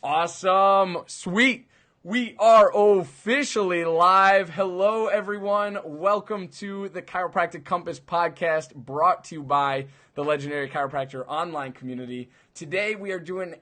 Awesome. Sweet. We are officially live. Hello, everyone. Welcome to the Chiropractic Compass podcast brought to you by the legendary Chiropractor online community. Today, we are doing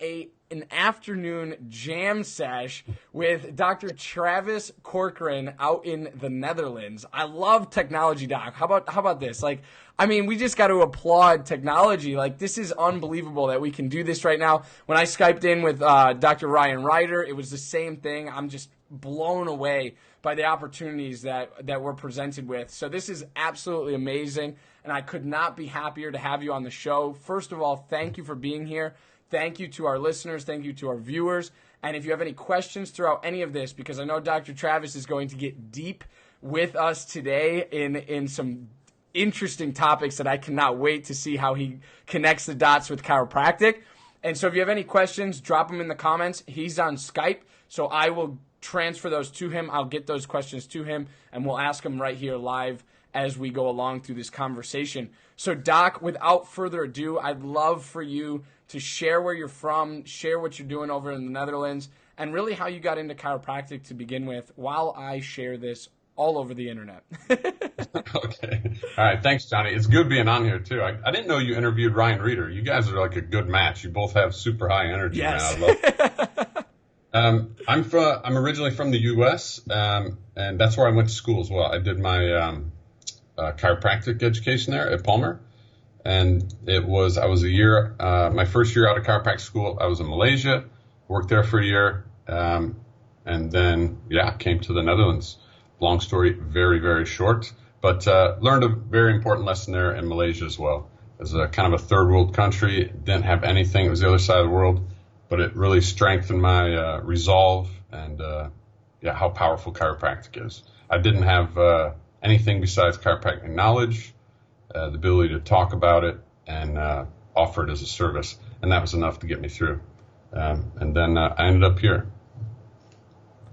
an afternoon jam sesh with Dr. Travis Corcoran out in the Netherlands. I love technology, Doc. How about this? We just got to applaud technology. This is unbelievable that we can do this right now. When I Skyped in with Dr. Ryan Ryder, it was the same thing. I'm just blown away by the opportunities that we're presented with. So this is absolutely amazing, and I could not be happier to have you on the show. First of all, thank you for being here. Thank you to our listeners. Thank you to our viewers. And if you have any questions throughout any of this, because I know Dr. Travis is going to get deep with us today in some interesting topics that I cannot wait to see how he connects the dots with chiropractic. And so if you have any questions, drop them in the comments. He's on Skype, so I will transfer those to him. I'll get those questions to him, and we'll ask them right here live as we go along through this conversation. So, Doc, without further ado, I'd love for you to share where you're from, share what you're doing over in the Netherlands, and really how you got into chiropractic to begin with while I share this all over the internet. Okay. All right. Thanks, Johnny. It's good being on here, too. I didn't know you interviewed Ryan Reeder. You guys are like a good match. You both have super high energy. Yes. Man. I love it. I'm originally from the U.S., and that's where I went to school as well. I did my chiropractic education there at Palmer. And I was a year, my first year out of chiropractic school, I was in Malaysia, worked there for a year, and then, came to the Netherlands. Long story, very, very short, but learned a very important lesson there in Malaysia as well. As a kind of a third world country, didn't have anything, it was the other side of the world, but it really strengthened my resolve and, how powerful chiropractic is. I didn't have anything besides chiropractic knowledge, the ability to talk about it and offer it as a service. And that was enough to get me through. And then I ended up here.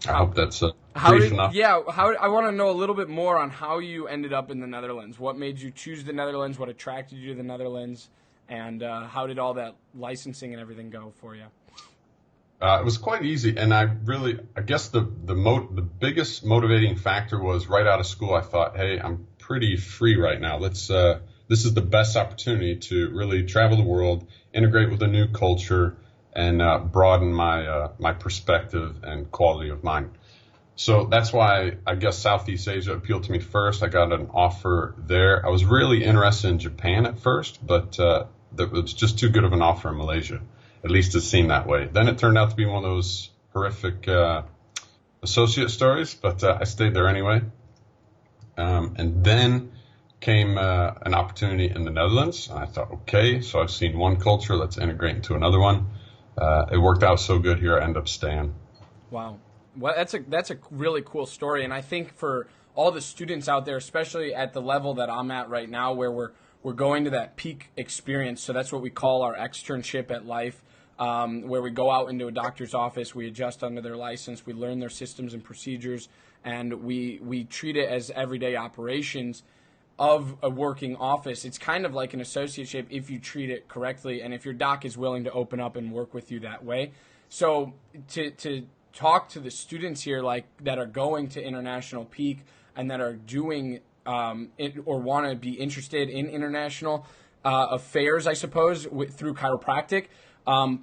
I hope that's brief enough. Yeah, I want to know a little bit more on how you ended up in the Netherlands. What made you choose the Netherlands? What attracted you to the Netherlands? And how did all that licensing and everything go for you? It was quite easy, and I guess the biggest motivating factor was right out of school. I thought, hey, I'm pretty free right now. This is the best opportunity to really travel the world, integrate with a new culture, and broaden my perspective and quality of mind. So that's why I guess Southeast Asia appealed to me first. I got an offer there. I was really interested in Japan at first, but it was just too good of an offer in Malaysia. At least it seemed that way. Then it turned out to be one of those horrific associate stories, but I stayed there anyway. And then came an opportunity in the Netherlands. And I thought, okay, so I've seen one culture, let's integrate into another one. It worked out so good here, I ended up staying. Wow. Well, that's a really cool story. And I think for all the students out there, especially at the level that I'm at right now, where we're going to that peak experience. So that's what we call our externship at life. Where we go out into a doctor's office, we adjust under their license, we learn their systems and procedures, and we treat it as everyday operations of a working office. It's kind of like an associateship if you treat it correctly and if your doc is willing to open up and work with you that way. So to talk to the students here that are going to International Peak and that are doing or want to be interested in international affairs, I suppose, through chiropractic,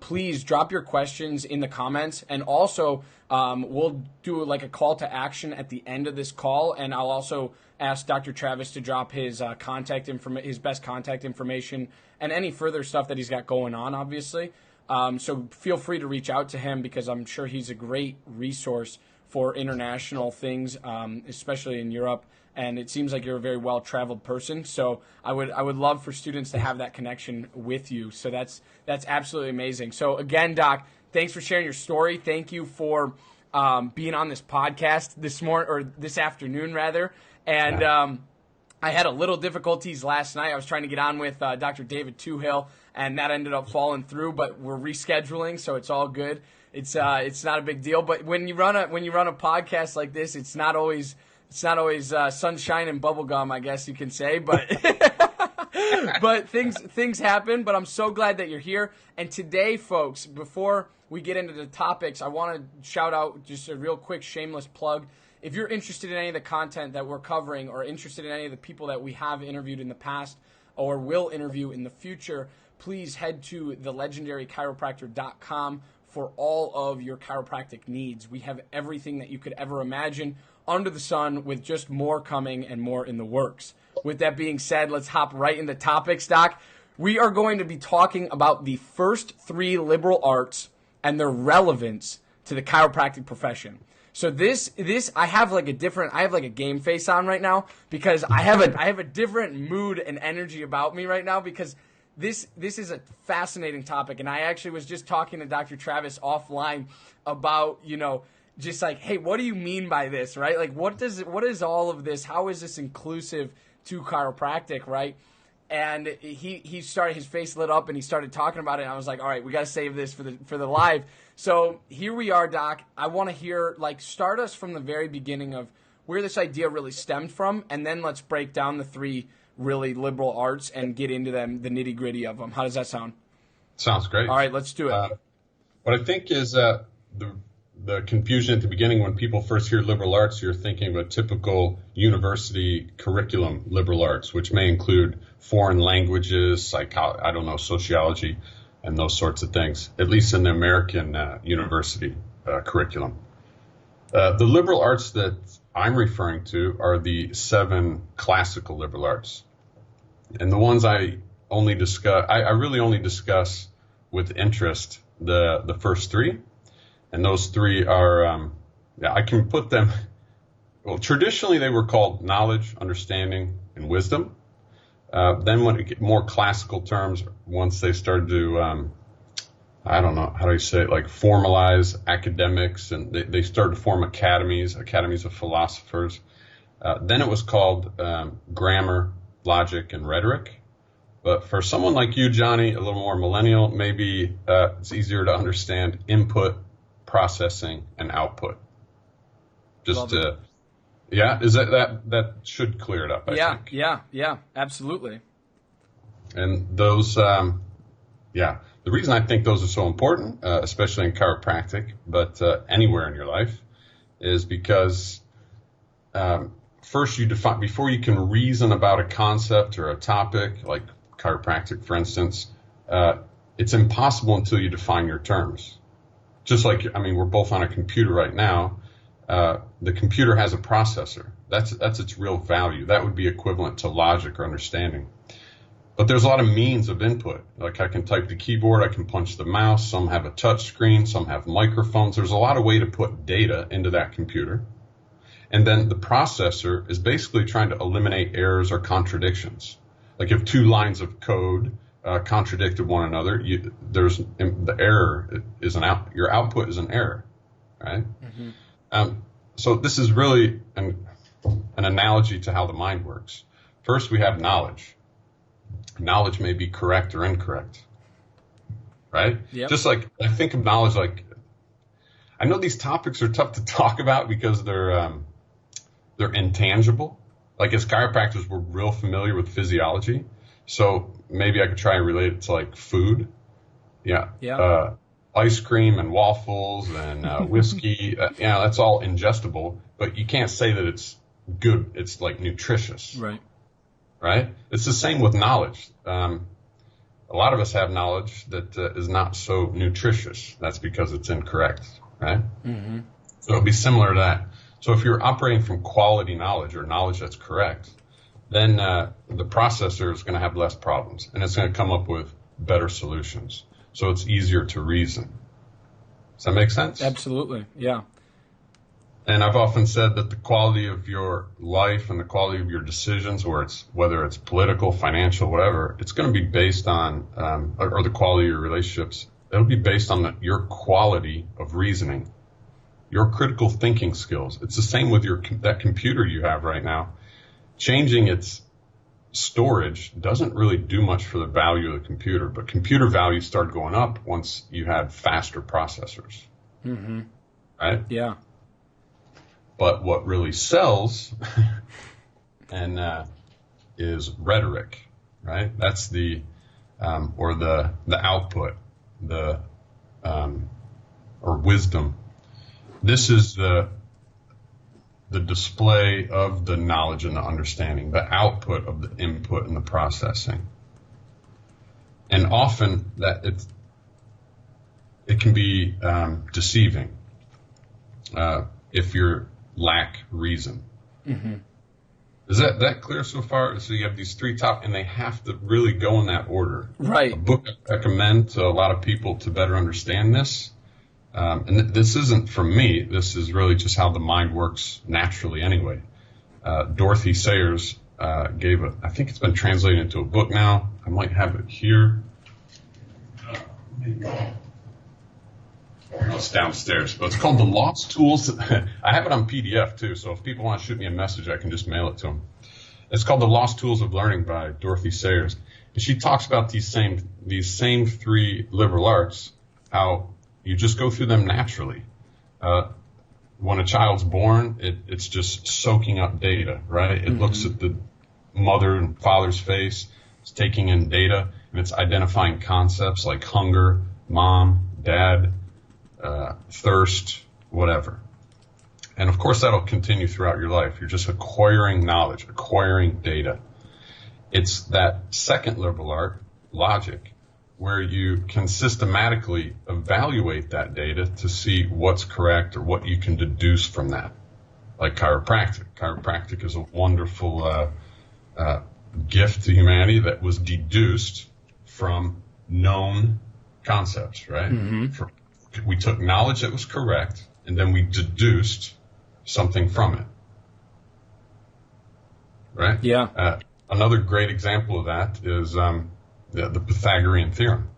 please drop your questions in the comments, and also we'll do a call to action at the end of this call, and I'll also ask Dr. Travis to drop his his best contact information and any further stuff that he's got going on, obviously. So feel free to reach out to him because I'm sure he's a great resource for international things, especially in Europe. And it seems like you're a very well-traveled person, so I would love for students to have that connection with you. So that's absolutely amazing. So again, Doc, thanks for sharing your story. Thank you for being on this podcast this afternoon rather. And I had a little difficulties last night. I was trying to get on with Dr. David Toohill, and that ended up falling through. But we're rescheduling, so it's all good. It's not a big deal. But when you run a podcast like this, it's not always sunshine and bubblegum, I guess you can say, but but things happen. But I'm so glad that you're here. And today, folks, before we get into the topics, I want to shout out just a real quick shameless plug. If you're interested in any of the content that we're covering or interested in any of the people that we have interviewed in the past or will interview in the future, please head to thelegendarychiropractor.com for all of your chiropractic needs. We have everything that you could ever imagine under the sun, with just more coming and more in the works. With that being said, let's hop right into topics, Doc. We are going to be talking about the first 3 liberal arts and their relevance to the chiropractic profession. So this I have like a game face on right now, because I have a different mood and energy about me right now, because this is a fascinating topic. And I actually was just talking to Dr. Travis offline about, just like, hey, what do you mean by this, right? Like, what is all of this? How is this inclusive to chiropractic, right? And he started, his face lit up and he started talking about it. And I was like, all right, we got to save this for the live. So here we are, Doc. I want to hear, start us from the very beginning of where this idea really stemmed from, and then let's break down the 3 really liberal arts and get into them, the nitty gritty of them. How does that sound? Sounds great. All right, let's do it. What I think is the confusion at the beginning, when people first hear liberal arts, you're thinking of a typical university curriculum liberal arts, which may include foreign languages, sociology, and those sorts of things, at least in the American university curriculum. The liberal arts that I'm referring to are the 7 classical liberal arts. And the ones I really only discuss with interest the first 3. And those 3 are, I can put them, well, traditionally they were called knowledge, understanding, and wisdom. Then when it get more classical terms, once they started to, formalize academics, and they started to form academies of philosophers. Then it was called grammar, logic, and rhetoric. But for someone like you, Johnny, a little more millennial, maybe it's easier to understand input, processing, and output. Is that should clear it up, I think. Yeah, absolutely. And those, the reason I think those are so important, especially in chiropractic, but anywhere in your life, is because first you define, before you can reason about a concept or a topic, like chiropractic, for instance, it's impossible until you define your terms. Just like, we're both on a computer right now. The computer has a processor. That's its real value. That would be equivalent to logic or understanding. But there's a lot of means of input. Like, I can type the keyboard, I can punch the mouse, some have a touch screen, some have microphones. There's a lot of way to put data into that computer. And then the processor is basically trying to eliminate errors or contradictions. Like, if 2 lines of code contradicted one another, the error is your output is an error, right? Mm-hmm. So this is really an analogy to how the mind works. First, we have knowledge. Knowledge may be correct or incorrect, right? Yep. Just like, I think of knowledge like, I know these topics are tough to talk about because they're intangible. Like, as chiropractors, we're real familiar with physiology. So maybe I could try and relate it to like food. Yeah. Ice cream and waffles and whiskey. That's all ingestible, but you can't say that it's good. It's like nutritious. Right? It's the same with knowledge. A lot of us have knowledge that is not so nutritious. That's because it's incorrect, right? Mm-hmm. So it'll be similar to that. So if you're operating from quality knowledge or knowledge that's correct, then the processor is going to have less problems, and it's going to come up with better solutions. So it's easier to reason. Does that make sense? Absolutely, yeah. And I've often said that the quality of your life and the quality of your decisions, whether it's political, financial, whatever, it's going to be based on, or the quality of your relationships, it'll be based on your quality of reasoning, your critical thinking skills. It's the same with that computer you have right now. Changing its storage doesn't really do much for the value of the computer, but computer values start going up once you have faster processors. Mm-hmm. Right? Yeah. But what really sells is rhetoric, right? That's the output, the or wisdom. This is the display of the knowledge and the understanding, the output of the input and the processing. And often that it can be deceiving if you lack reason. Mm-hmm. Is that clear so far? So you have these three top, and they have to really go in that order. Right. A book I recommend to a lot of people to better understand this, and this isn't from me. This is really just how the mind works naturally anyway. Dorothy Sayers gave I think it's been translated into a book now. I might have it here. It's downstairs, but it's called The Lost Tools. I have it on PDF too, so if people want to shoot me a message, I can just mail it to them. It's called The Lost Tools of Learning by Dorothy Sayers. And she talks about these same three liberal arts, how you just go through them naturally. When a child's born, it's just soaking up data, right? It looks at the mother and father's face, it's taking in data, and it's identifying concepts like hunger, mom, dad, thirst, whatever. And of course that'll continue throughout your life. You're just acquiring knowledge, acquiring data. It's that second liberal art, logic, where you can systematically evaluate that data to see what's correct or what you can deduce from that. Like chiropractic. Chiropractic is a wonderful gift to humanity that was deduced from known concepts, right? Mm-hmm. We took knowledge that was correct, and then we deduced something from it. Right? Yeah. Another great example of that is the Pythagorean theorem.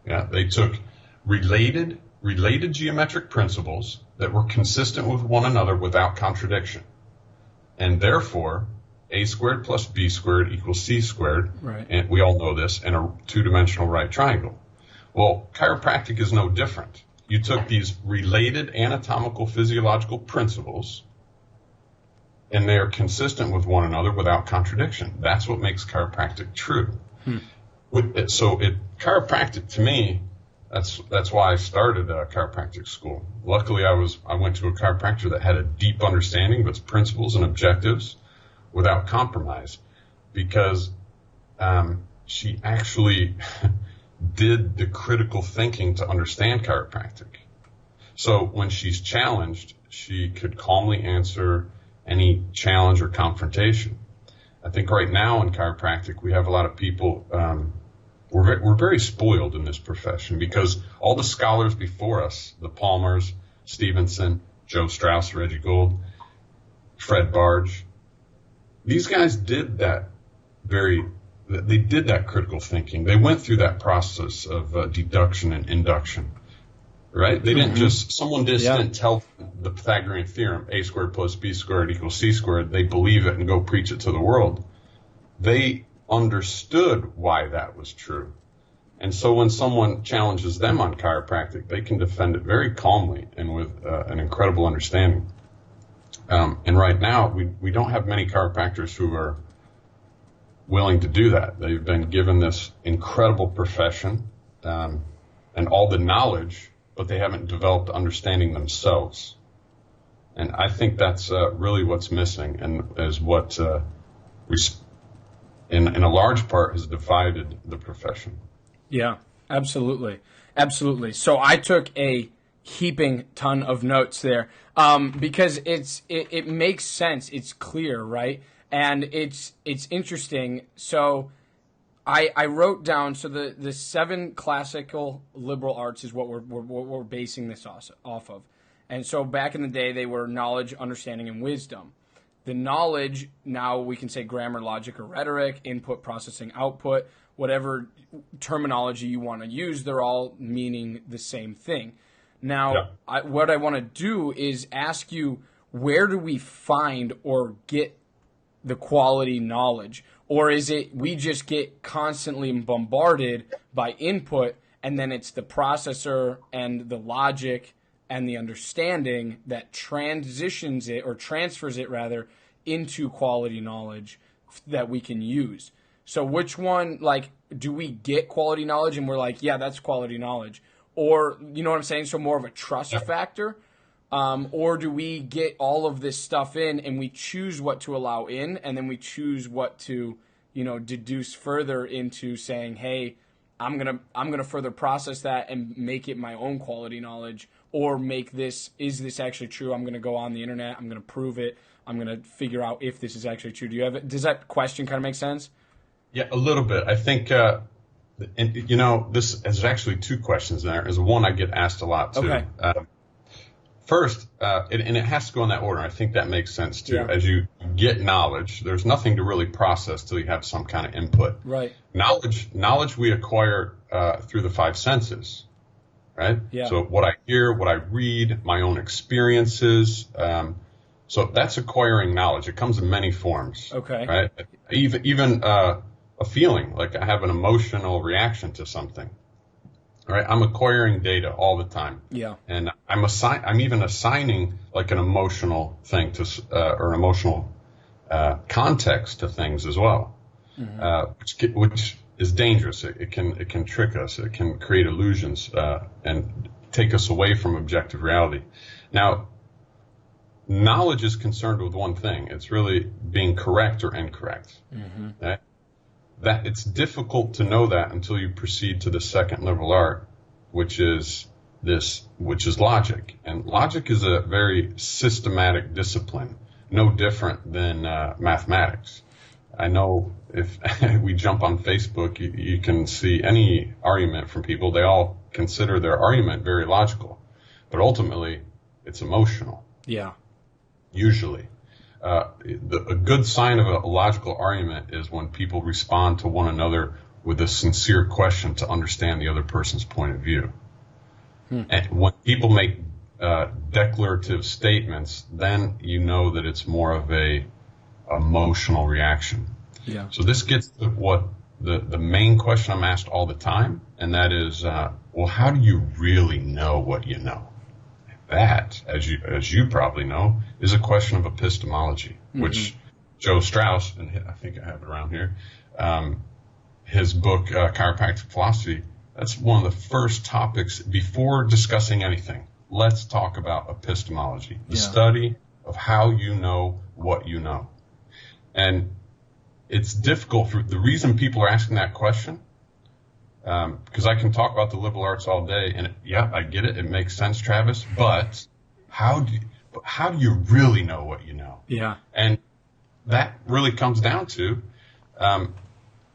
Yeah, they took related geometric principles that were consistent with one another without contradiction. And therefore, a squared plus b squared equals c squared. Right. And we all know this in a two-dimensional right triangle. Well, chiropractic is no different. You took these related anatomical physiological principles, and they are consistent with one another without contradiction. That's what makes chiropractic true. Chiropractic to me, that's why I started a chiropractic school. Luckily, I went to a chiropractor that had a deep understanding of its principles and objectives without compromise, because she actually did the critical thinking to understand chiropractic. So when she's challenged, she could calmly answer any challenge or confrontation. I think right now in chiropractic, we have a lot of people, we're very spoiled in this profession because all the scholars before us, the Palmers, Stevenson, Joe Strauss, Reggie Gould, Fred Barge, these guys did that critical thinking. They went through that process of deduction and induction, right? They didn't didn't tell the Pythagorean theorem, a squared plus b squared equals c squared. They believe it and go preach it to the world. They understood why that was true. And so when someone challenges them on chiropractic, they can defend it very calmly and with an incredible understanding. And right now, we don't have many chiropractors who are willing to do that. They've been given this incredible profession and all the knowledge, but they haven't developed understanding themselves. And I think that's really what's missing, and is what in a large part has divided the profession. Yeah, absolutely. Absolutely. So I took a heaping ton of notes there because it makes sense. It's clear, right? And it's interesting. So I wrote down, so the 7 classical liberal arts is what we're basing this off of. And so back in the day, they were knowledge, understanding, and wisdom. The knowledge, now we can say grammar, logic, or rhetoric, input, processing, output, whatever terminology you want to use, they're all meaning the same thing. Now, yeah. What I want to do is ask you, where do we find or get the quality knowledge? Or is it we just get constantly bombarded by input, and then it's the processor and the logic and the understanding that transitions it, or transfers it rather, into quality knowledge that we can use? So which one, like, do we get quality knowledge and we're like, yeah, that's quality knowledge? or you know what I'm saying? So more of a trust factor. Or do we get all of this stuff in and we choose what to allow in, and then we choose what to, deduce further into saying, hey, I'm gonna further process that and make it my own quality knowledge, or is this actually true? I'm gonna go on the internet, I'm gonna prove it, I'm gonna figure out if this is actually true. Does that question kind of make sense? Yeah, a little bit. I think, there's actually two questions there. There's one I get asked a lot too. Okay. First, and it has to go in that order. I think that makes sense too. Yeah. As you get knowledge, there's nothing to really process till you have some kind of input. Right. Knowledge we acquire through the five senses, right? Yeah. So what I hear, what I read, my own experiences. So that's acquiring knowledge. It comes in many forms. Okay. Right. Even a feeling, like I have an emotional reaction to something. Right, I'm acquiring data all the time. Yeah, and I'm even assigning like an emotional thing to or an emotional context to things as well, which is dangerous. It can trick us. It can create illusions and take us away from objective reality. Now, knowledge is concerned with one thing. It's really being correct or incorrect. Right? That it's difficult to know that until you proceed to the second liberal art, which is logic. And logic is a very systematic discipline, no different than mathematics. I know if we jump on Facebook, you can see any argument from people. They all consider their argument very logical, but ultimately it's emotional. Yeah. Usually. A good sign of a logical argument is when people respond to one another with a sincere question to understand the other person's point of view. And when people make declarative statements, then you know that it's more of a emotional reaction. Yeah. So this gets to what the main question I'm asked all the time, and that is, well, how do you really know what you know? That, as you probably know, is a question of epistemology, which Joe Strauss, and I think I have it around here, his book, Chiropractic Philosophy, that's one of the first topics before discussing anything. Let's talk about epistemology, the study of how you know what you know. And it's difficult the reason people are asking that question, because I can talk about the liberal arts all day, and I get it. It makes sense, Travis. But how do you really know what you know? Yeah. And that really comes down to,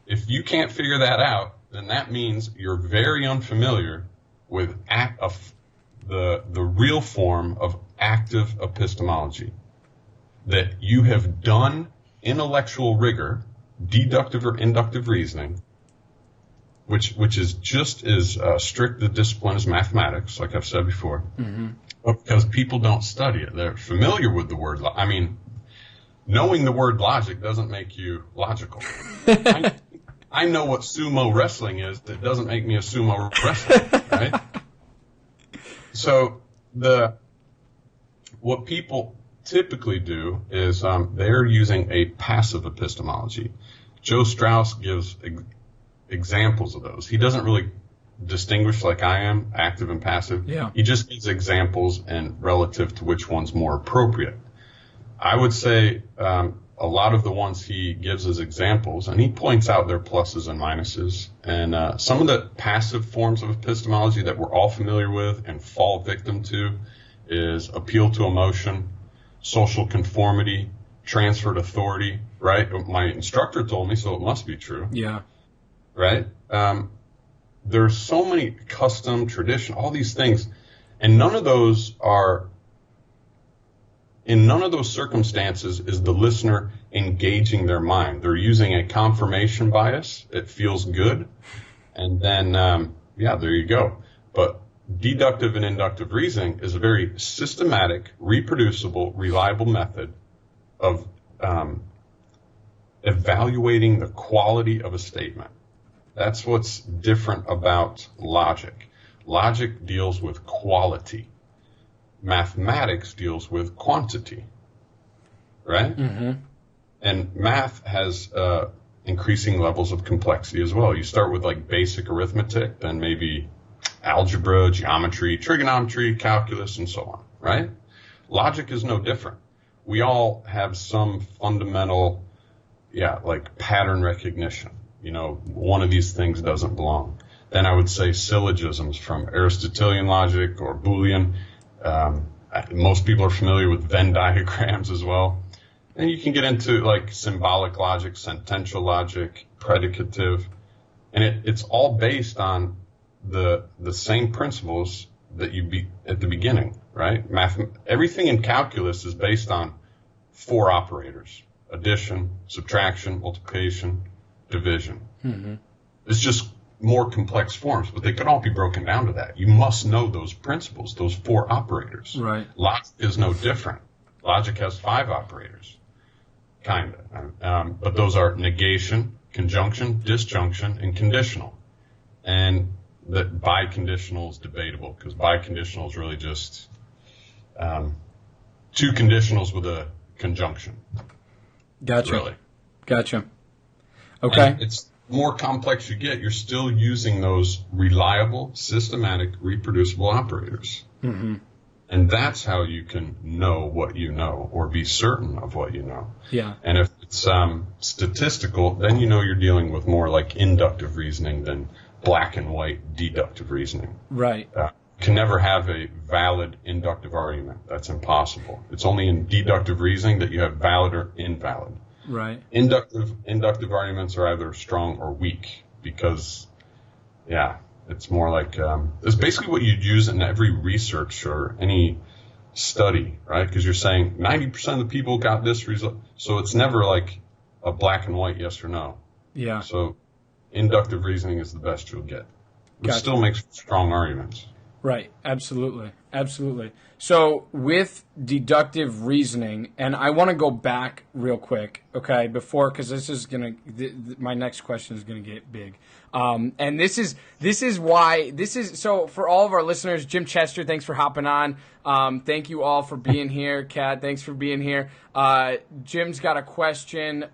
if you can't figure that out, then that means you're very unfamiliar with the real form of active epistemology, that you have done intellectual rigor, deductive or inductive reasoning, which is just as strict a discipline as mathematics, like I've said before, but because people don't study it. They're familiar with the word. Knowing the word logic doesn't make you logical. I know what sumo wrestling is. That doesn't make me a sumo wrestler, right? So what people typically do is they're using a passive epistemology. Joe Strauss gives examples of those. He doesn't really distinguish like I am, active and passive. Yeah. He just gives examples and relative to which one's more appropriate. I would say a lot of the ones he gives as examples, and he points out their pluses and minuses. And some of the passive forms of epistemology that we're all familiar with and fall victim to is appeal to emotion, social conformity, transferred authority, right? My instructor told me, so it must be true. Yeah. Right? There's so many custom, tradition, all these things, and in none of those circumstances is the listener engaging their mind. They're using a confirmation bias. It feels good. And then, there you go. But deductive and inductive reasoning is a very systematic, reproducible, reliable method of evaluating the quality of a statement. That's what's different about logic. Logic deals with quality. Mathematics deals with quantity, right? And math has increasing levels of complexity as well. You start with like basic arithmetic, then maybe algebra, geometry, trigonometry, calculus, and so on, right? Logic is no different. We all have some fundamental, like pattern recognition. One of these things doesn't belong. Then I would say syllogisms from Aristotelian logic or Boolean. Most people are familiar with Venn diagrams as well. And you can get into like symbolic logic, sentential logic, predicative. And it's all based on the same principles that you be at the beginning, right? Everything in calculus is based on 4 operators: addition, subtraction, multiplication, division. Mm-hmm. It's just more complex forms, but they could all be broken down to that. You must know those principles, those 4 operators. Right. Logic is no different. Logic has 5 operators, kind of. But those are negation, conjunction, disjunction, and conditional. And that biconditional is debatable, because biconditional is really just 2 conditionals with a conjunction. Gotcha. Really. Gotcha. Okay. And it's more complex you get, you're still using those reliable, systematic, reproducible operators. Mm-hmm. And that's how you can know what you know, or be certain of what you know. Yeah. And if it's statistical, then you're dealing with more like inductive reasoning than black and white deductive reasoning. Right. Can never have a valid inductive argument. That's impossible. It's only in deductive reasoning that you have valid or invalid. Right. Inductive arguments are either strong or weak, because, it's more like it's basically what you'd use in every research or any study, right? Because you're saying 90% of the people got this result, so it's never like a black and white yes or no. Yeah. So inductive reasoning is the best you'll get. It Gotcha. still makes strong arguments. Right. Absolutely. Absolutely. So with deductive reasoning, and I want to go back real quick, okay, because this is going to, my next question is going to get big. And this is so for all of our listeners, Jim Chester, thanks for hopping on. Thank you all for being here. Kat, thanks for being here. Jim's got a question,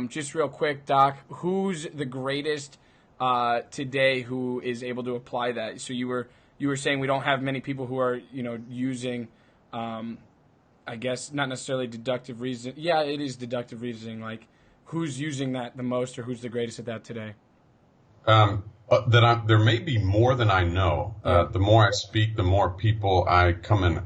just real quick, Doc. Who's the greatest today who is able to apply that? So you were saying we don't have many people who are, using, I guess, not necessarily deductive reasoning. Yeah, it is deductive reasoning. Like, who's using that the most, or who's the greatest at that today? There may be more than I know. The more I speak, the more people I come in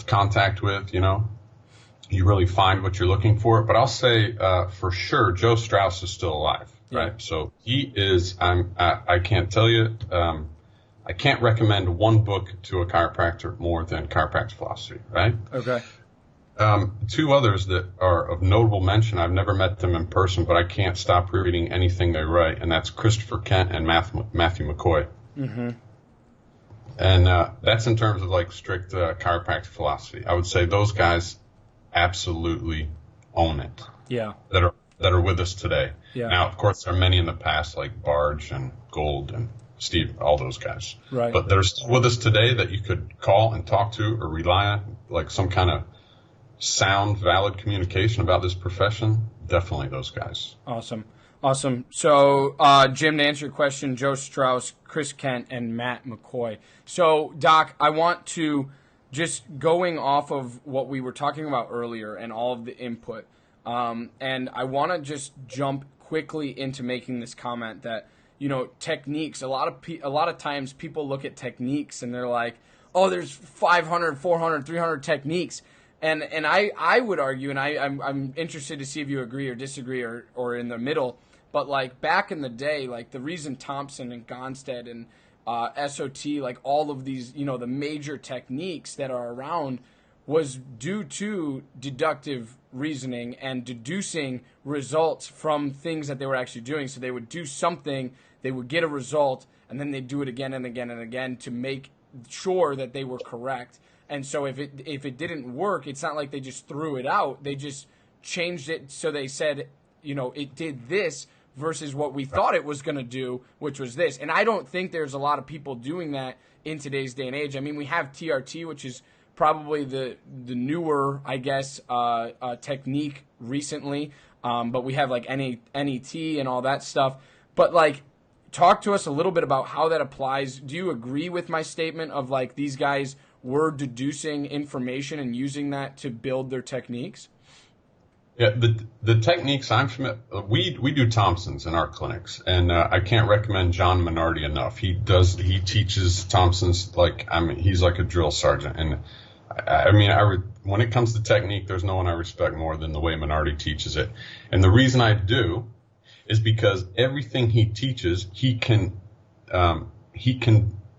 contact with, you really find what you're looking for. But I'll say for sure, Joe Strauss is still alive, right? So he is, I can't tell you, I can't recommend one book to a chiropractor more than Chiropractic Philosophy, right? Okay. 2 others that are of notable mention, I've never met them in person, but I can't stop reading anything they write, and that's Christopher Kent and Matthew McCoy. Mm-hmm. And that's in terms of like strict chiropractic philosophy. I would say those guys absolutely own it. Yeah. That are with us today. Yeah. Now, of course, there are many in the past, like Barge and Gold and Steve, all those guys. Right. But they're still with us today that you could call and talk to or rely on, like some kind of sound, valid communication about this profession. Definitely those guys. Awesome. So, Jim, to answer your question, Joe Strauss, Chris Kent, and Matt McCoy. So, Doc, I want to just going off of what we were talking about earlier and all of the input, and I want to just jump quickly into making this comment that, techniques, a lot of times people look at techniques and they're like, oh, there's 500, 400, 300 techniques. And I would argue, and I'm interested to see if you agree or disagree or in the middle, but like back in the day, like the reason Thompson and Gonstead and SOT, like all of these, the major techniques that are around was due to deductive reasoning and deducing results from things that they were actually doing. So they would do something, they would get a result, and then they'd do it again and again and again to make sure that they were correct. And so if it didn't work, it's not like they just threw it out. They just changed it so they said, it did this versus what we thought it was going to do, which was this. And I don't think there's a lot of people doing that in today's day and age. I mean, we have TRT, which is probably the newer, I guess, technique recently. But we have like NET and all that stuff. But like talk to us a little bit about how that applies. Do you agree with my statement of like these guys were deducing information and using that to build their techniques? Yeah, the techniques I'm familiar, we do Thompsons in our clinics, and I can't recommend John Minardi enough. He teaches Thompsons like, I mean, he's like a drill sergeant, and I mean, when it comes to technique, there's no one I respect more than the way Minardi teaches it. And the reason I do is because everything he teaches, he can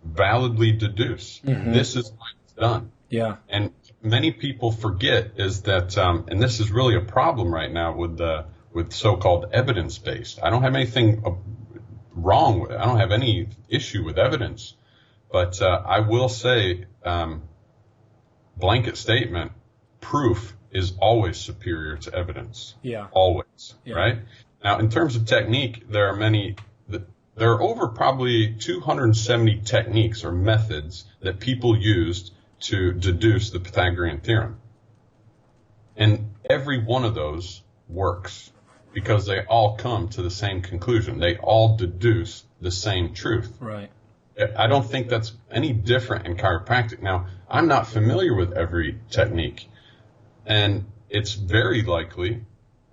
validly deduce. Mm-hmm. This is how it's done. Yeah. And many people forget is that, and this is really a problem right now with so-called evidence-based. I don't have anything wrong with it. I don't have any issue with evidence, but I will say, blanket statement, proof is always superior to evidence. Yeah. Always. Yeah. Right? Now, in terms of technique, there are over probably 270 techniques or methods that people used to deduce the Pythagorean theorem. And every one of those works because they all come to the same conclusion. They all deduce the same truth. Right. I don't think that's any different in chiropractic. Now, I'm not familiar with every technique, and it's very likely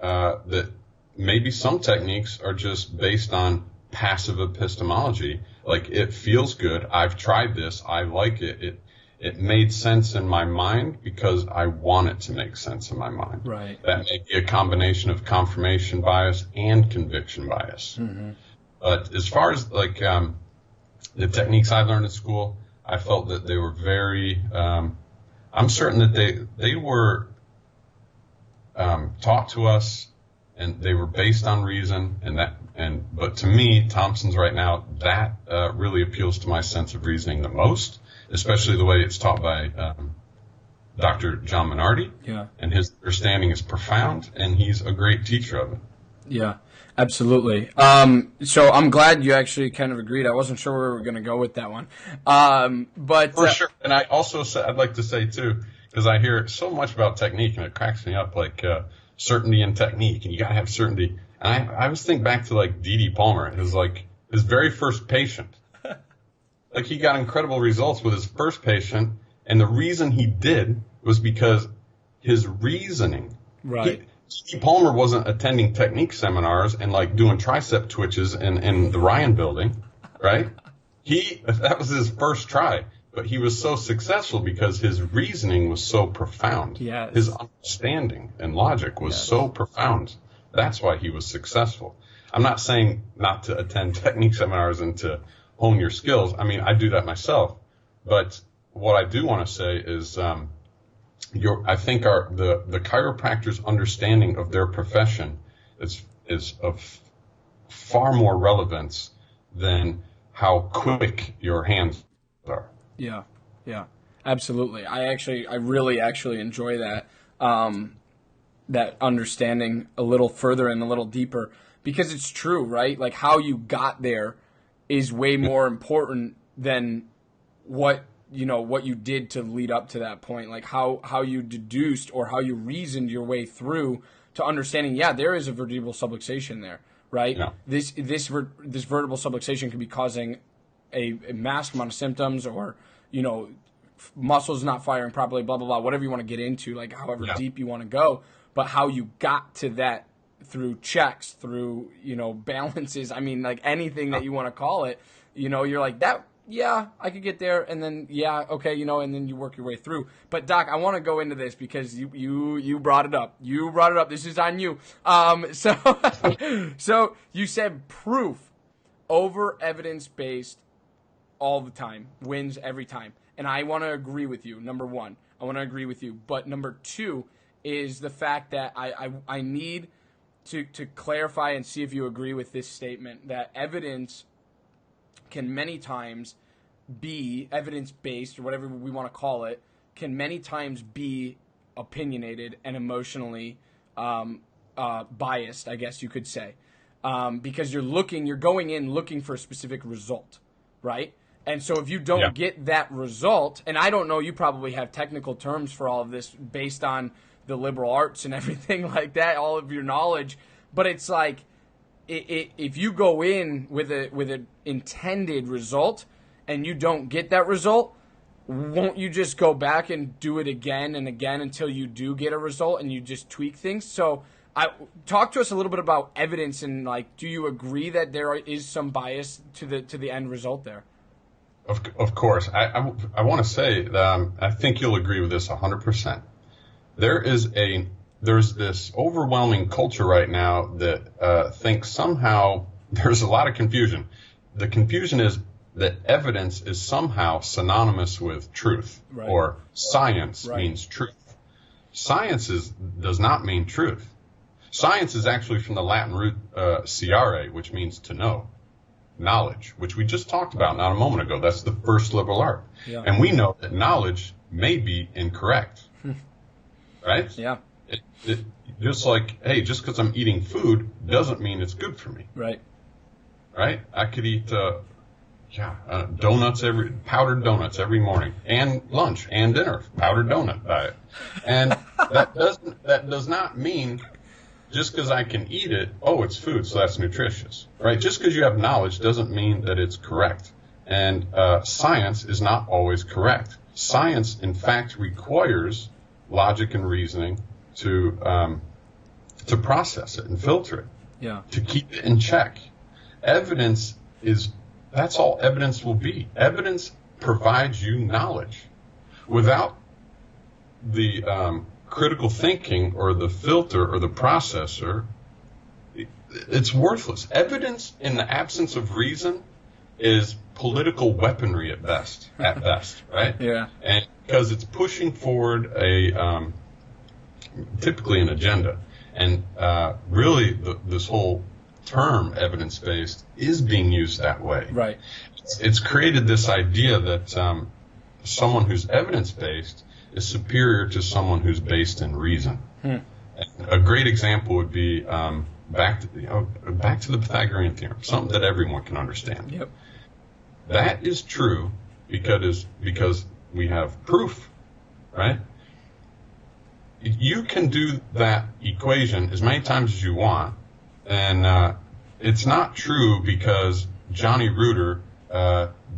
that maybe some techniques are just based on passive epistemology. Like, it feels good. I've tried this. I like it. It made sense in my mind because I want it to make sense in my mind. Right. That may be a combination of confirmation bias and conviction bias. Mm-hmm. But as far as like the techniques I learned at school, I felt that they were very. I'm certain that they were taught to us, and they were based on reason, but to me, Thompson's right now, that really appeals to my sense of reasoning the most, especially the way it's taught by Dr. John Minardi. Yeah. And his understanding is profound, and he's a great teacher of it. Yeah, absolutely. So I'm glad you actually kind of agreed. I wasn't sure where we were going to go with that one. But for sure. And I also I'd like to say too, because I hear so much about technique, and it cracks me up, like certainty in technique, and you got to have certainty. And I always think back to like D.D. Palmer, his very first patient. Like, he got incredible results with his first patient, and the reason he did was because his reasoning. Right. D.D. Palmer wasn't attending technique seminars and like doing tricep twitches in the Ryan building, right? That was his first try, but he was so successful because his reasoning was so profound. Yes. His understanding and logic was so profound. That's why he was successful. I'm not saying not to attend technique seminars and to hone your skills. I mean, I do that myself. But what I do want to say is I think the chiropractor's understanding of their profession is of far more relevance than how quick your hands are. Yeah, absolutely. I really enjoy that that understanding a little further and a little deeper, because it's true, right? Like, how you got there is way more important than what you did to lead up to that point. Like how you deduced or how you reasoned your way through to understanding, there is a vertebral subluxation there, right? Yeah. This vertebral subluxation could be causing a massive amount of symptoms, or, muscles not firing properly, blah, blah, blah, whatever you want to get into, like however deep you want to go. But how you got to that through checks, through, balances, I mean, like anything that you want to call it, you're like, that, I could get there, and then, okay, and then you work your way through. But, Doc, I want to go into this because you brought it up. You brought it up. This is on you. So you said proof over evidence-based all the time wins every time. And I want to agree with you, number one. I want to agree with you. But number two is the fact that I need to clarify and see if you agree with this statement, that evidence can many times be evidence-based, or whatever we want to call it, can many times be opinionated and emotionally biased, I guess you could say, because you're going in looking for a specific result, right? And so if you don't get that result, and I don't know, you probably have technical terms for all of this based on the liberal arts and everything like that, all of your knowledge, but it's like, if you go in with an intended result and you don't get that result, won't you just go back and do it again and again until you do get a result and you just tweak things? So talk to us a little bit about evidence and like, do you agree that there is some bias to the end result there? Of course. I want to say that I think you'll agree with this 100%. There's this overwhelming culture right now that thinks somehow there's a lot of confusion. The confusion is that evidence is somehow synonymous with truth, right, or science means truth. Science does not mean truth. Science is actually from the Latin root sciare, which means to know, knowledge, which we just talked about not a moment ago. That's the first liberal art. Yeah. And we know that knowledge may be incorrect, right? Yeah. Just like, hey, just because I'm eating food doesn't mean it's good for me. Right. Right? I could eat powdered donuts every morning, and lunch and dinner, powdered donut diet. And that does not mean just because I can eat it, it's food, so that's nutritious, right? Just because you have knowledge doesn't mean that it's correct. And science is not always correct. Science, in fact, requires logic and reasoning to process it and filter it, to keep it in check. Evidence that's all evidence will be. Evidence provides you knowledge. Without the critical thinking or the filter or the processor, it's worthless. Evidence in the absence of reason is political weaponry at best, right? Yeah. And because it's pushing forward typically an agenda. And really this whole term evidence-based is being used that way. Right. It's created this idea that someone who's evidence-based is superior to someone who's based in reason. And a great example would be back to the Pythagorean theorem, something that everyone can understand. Yep. That is true because we have proof, right? You can do that equation as many times as you want, and it's not true because Johnny Reuter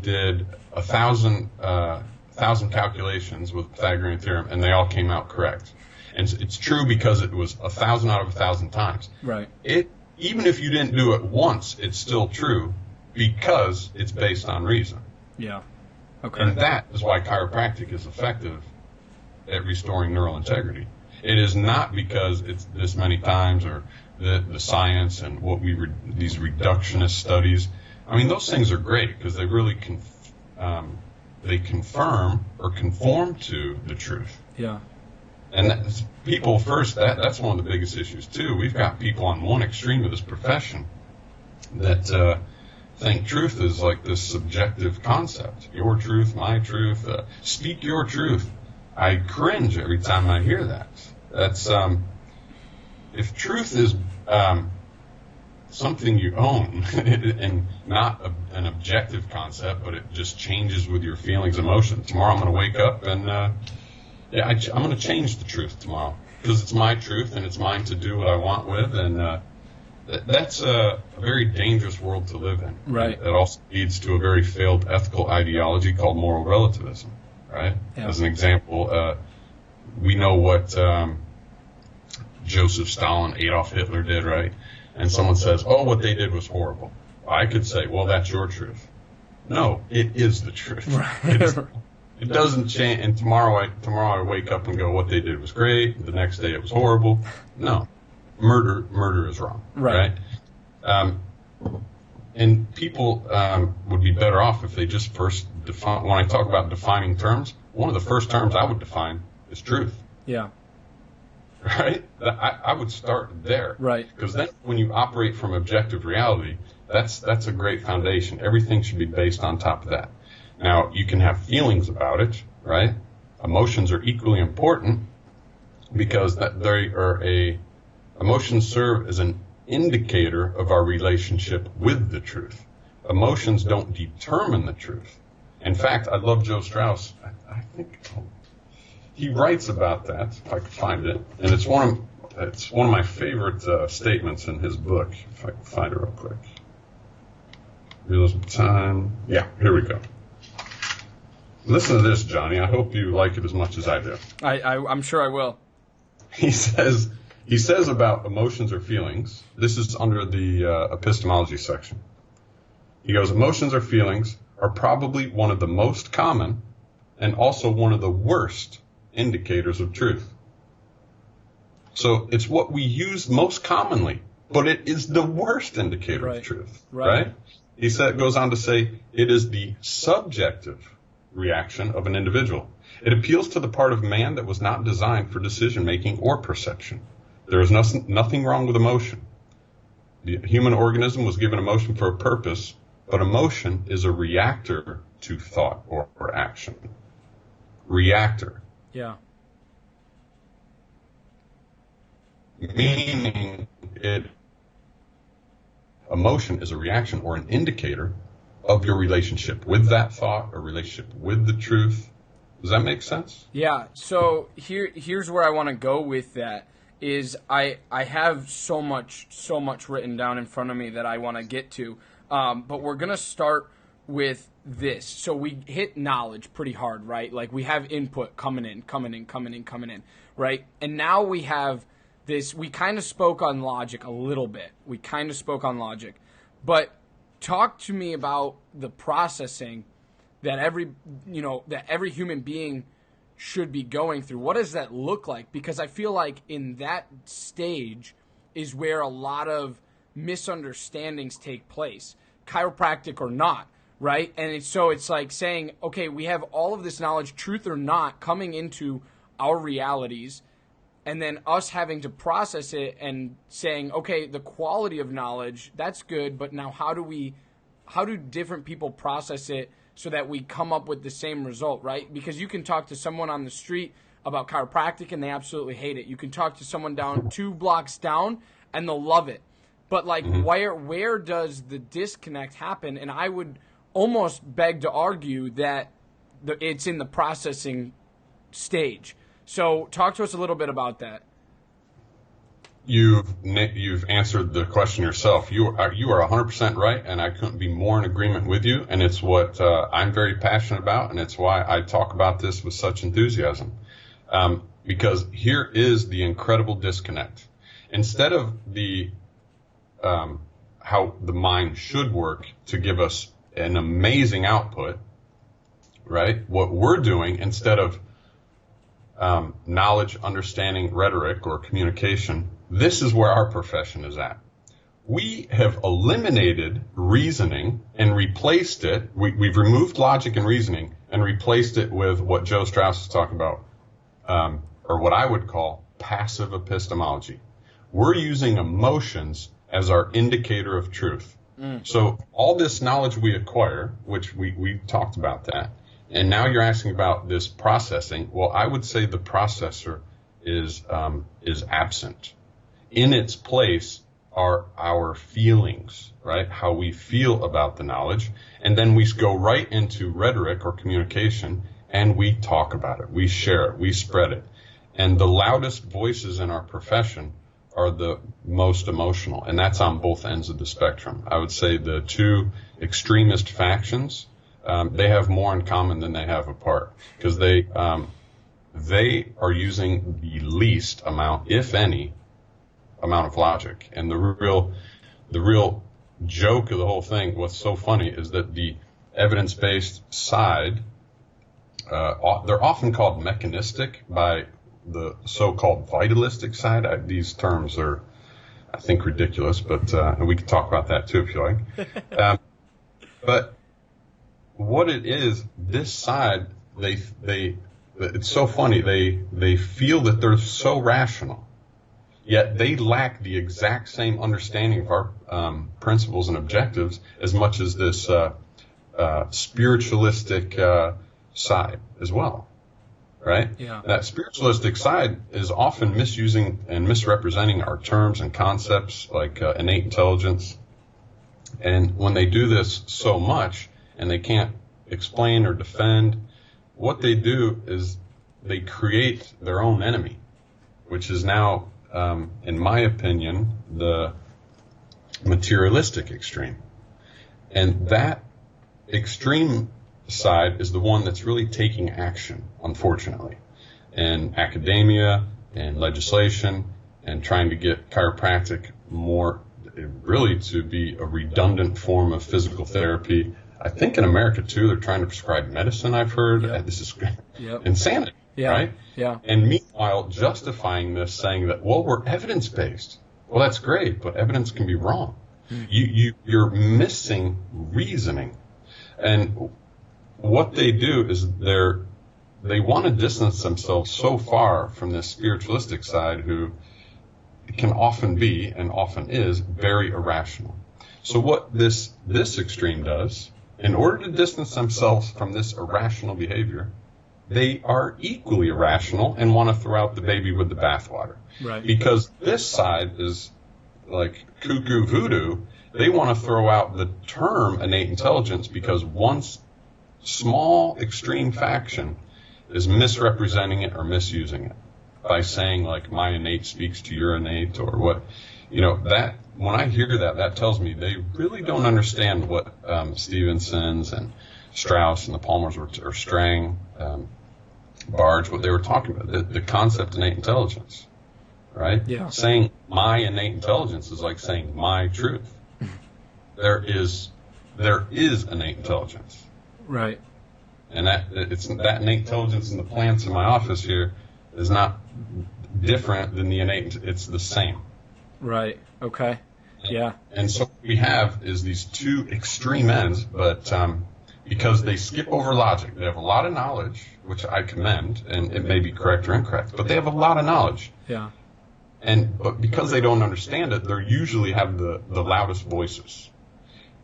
did 1,000 calculations with the Pythagorean theorem, and they all came out correct. And it's true because it was 1,000 out of 1,000 times. Right. Even if you didn't do it once, it's still true because it's based on reason. Yeah. Okay. And that is why chiropractic is effective at restoring neural integrity. It is not because it's this many times or the science and these reductionist studies. I mean, those things are great because they really they confirm or conform to the truth. Yeah. And that's one of the biggest issues too. We've got people on one extreme of this profession that think truth is like this subjective concept. Your truth, my truth, speak your truth. I cringe every time I hear that. That's if truth is something you own and not an objective concept, but it just changes with your feelings, emotions. Tomorrow I'm going to wake up and I'm going to change the truth tomorrow because it's my truth and it's mine to do what I want with, and that's a very dangerous world to live in. Right. It also leads to a very failed ethical ideology called moral relativism. Right. Yeah. As an example, we know what Joseph Stalin, Adolf Hitler did, right? And someone says, what they did was horrible. I could say, well, that's your truth. No, it is the truth. Right. It doesn't change. And tomorrow I wake up and go, what they did was great. The next day it was horrible. No, murder is wrong. Right. And people would be better off if they just first define. When I talk about defining terms, one of the first terms I would define is truth. Yeah. Right? I would start there. Right. Because then when you operate from objective reality, that's a great foundation. Everything should be based on top of that. Now, you can have feelings about it, right? Emotions are equally important because emotions serve as an indicator of our relationship with the truth. Emotions don't determine the truth. In fact, I love Joe Strauss. I think he writes about that, if I can find it. And it's one It's one of my favorite statements in his book, if I can find it real quick. Realism time. Yeah, here we go. Listen to this, Johnny. I hope you like it as much as I do. I'm sure I will. He says about emotions or feelings, this is under the epistemology section. He goes, emotions or feelings are probably one of the most common and also one of the worst indicators of truth. So it's what we use most commonly, but it is the worst indicator of truth, right? He goes on to say it is the subjective reaction of an individual. It appeals to the part of man that was not designed for decision-making or perception. There is nothing wrong with emotion. The human organism was given emotion for a purpose, but emotion is a reactor to thought or action. Reactor. Yeah. Meaning emotion is a reaction or an indicator of your relationship with that thought or relationship with the truth. Does that make sense? Yeah. So here's where I want to go with that is I have so much written down in front of me that I want to get to. But we're going to start with this. So we hit knowledge pretty hard, right? Like we have input coming in, right? And now we have this, we kind of spoke on logic a little bit. But talk to me about the processing that every human being should be going through. What does that look like? Because I feel like in that stage is where a lot of misunderstandings take place, chiropractic or not, right? And it's like saying, okay, we have all of this knowledge, truth or not, coming into our realities, and then us having to process it and saying, okay, the quality of knowledge, that's good, but now how do different people process it so that we come up with the same result, right? Because you can talk to someone on the street about chiropractic and they absolutely hate it. You can talk to someone down 2 blocks down and they'll love it. But like, where does the disconnect happen? And I would almost beg to argue that it's in the processing stage. So talk to us a little bit about that. You've answered the question yourself. You are 100% right, and I couldn't be more in agreement with you. And it's what I'm very passionate about, and it's why I talk about this with such enthusiasm. Because here is the incredible disconnect. Instead of the how the mind should work to give us an amazing output, right? What we're doing instead of knowledge, understanding, rhetoric, or communication, this is where our profession is at. We have eliminated reasoning and replaced it. We've removed logic and reasoning and replaced it with what Joe Strauss is talking about, or what I would call passive epistemology. We're using emotions as our indicator of truth. So all this knowledge we acquire, which we talked about that, and now you're asking about this processing. Well, I would say the processor is absent. In its place are our feelings, right? How we feel about the knowledge. And then we go right into rhetoric or communication and we talk about it. We share it. We spread it. And the loudest voices in our profession are the most emotional. And that's on both ends of the spectrum. I would say the two extremist factions, they have more in common than they have apart, because they are using the least amount, if any, amount of logic. And the real joke of the whole thing, what's so funny, is that the evidence-based side, they're often called mechanistic by the so-called vitalistic side. These terms are, I think, ridiculous, but we can talk about that too if you like. But what it is, this side, it's so funny. They feel that they're so rational, yet they lack the exact same understanding of our principles and objectives as much as this spiritualistic side as well, right? Yeah. That spiritualistic side is often misusing and misrepresenting our terms and concepts like innate intelligence. And when they do this so much and they can't explain or defend, what they do is they create their own enemy, which is now in my opinion, the materialistic extreme. And that extreme side is the one that's really taking action, unfortunately, in academia and legislation, and trying to get chiropractic more really to be a redundant form of physical therapy. I think in America, too, they're trying to prescribe medicine, I've heard. Yep. This is insanity, right? Yeah. And meanwhile, justifying this, saying that, well, we're evidence-based. Well, that's great, but evidence can be wrong. You're missing reasoning. And what they do is they want to distance themselves so far from this spiritualistic side, who can often be and often is very irrational. So what this extreme does, in order to distance themselves from this irrational behavior, they are equally irrational and want to throw out the baby with the bathwater. Right. Because this side is like cuckoo voodoo. They want to throw out the term innate intelligence because one small extreme faction is misrepresenting it or misusing it by saying, like, my innate speaks to your innate, or what, that when I hear that, that tells me they really don't understand what Stevenson's and Strauss and the Palmers or Strang, Barge, what they were talking about, the concept innate intelligence, right? Yeah. Saying my innate intelligence is like saying my truth. There is innate intelligence. Right. And that innate intelligence in the plants in my office here is not different than the innate. It's the same. Right. Okay. Yeah. And so what we have is these two extreme ends, but because they skip over logic, they have a lot of knowledge, which I commend, and it may be correct or incorrect, but they have a lot of knowledge. Yeah. But because they don't understand it, they usually have the loudest voices.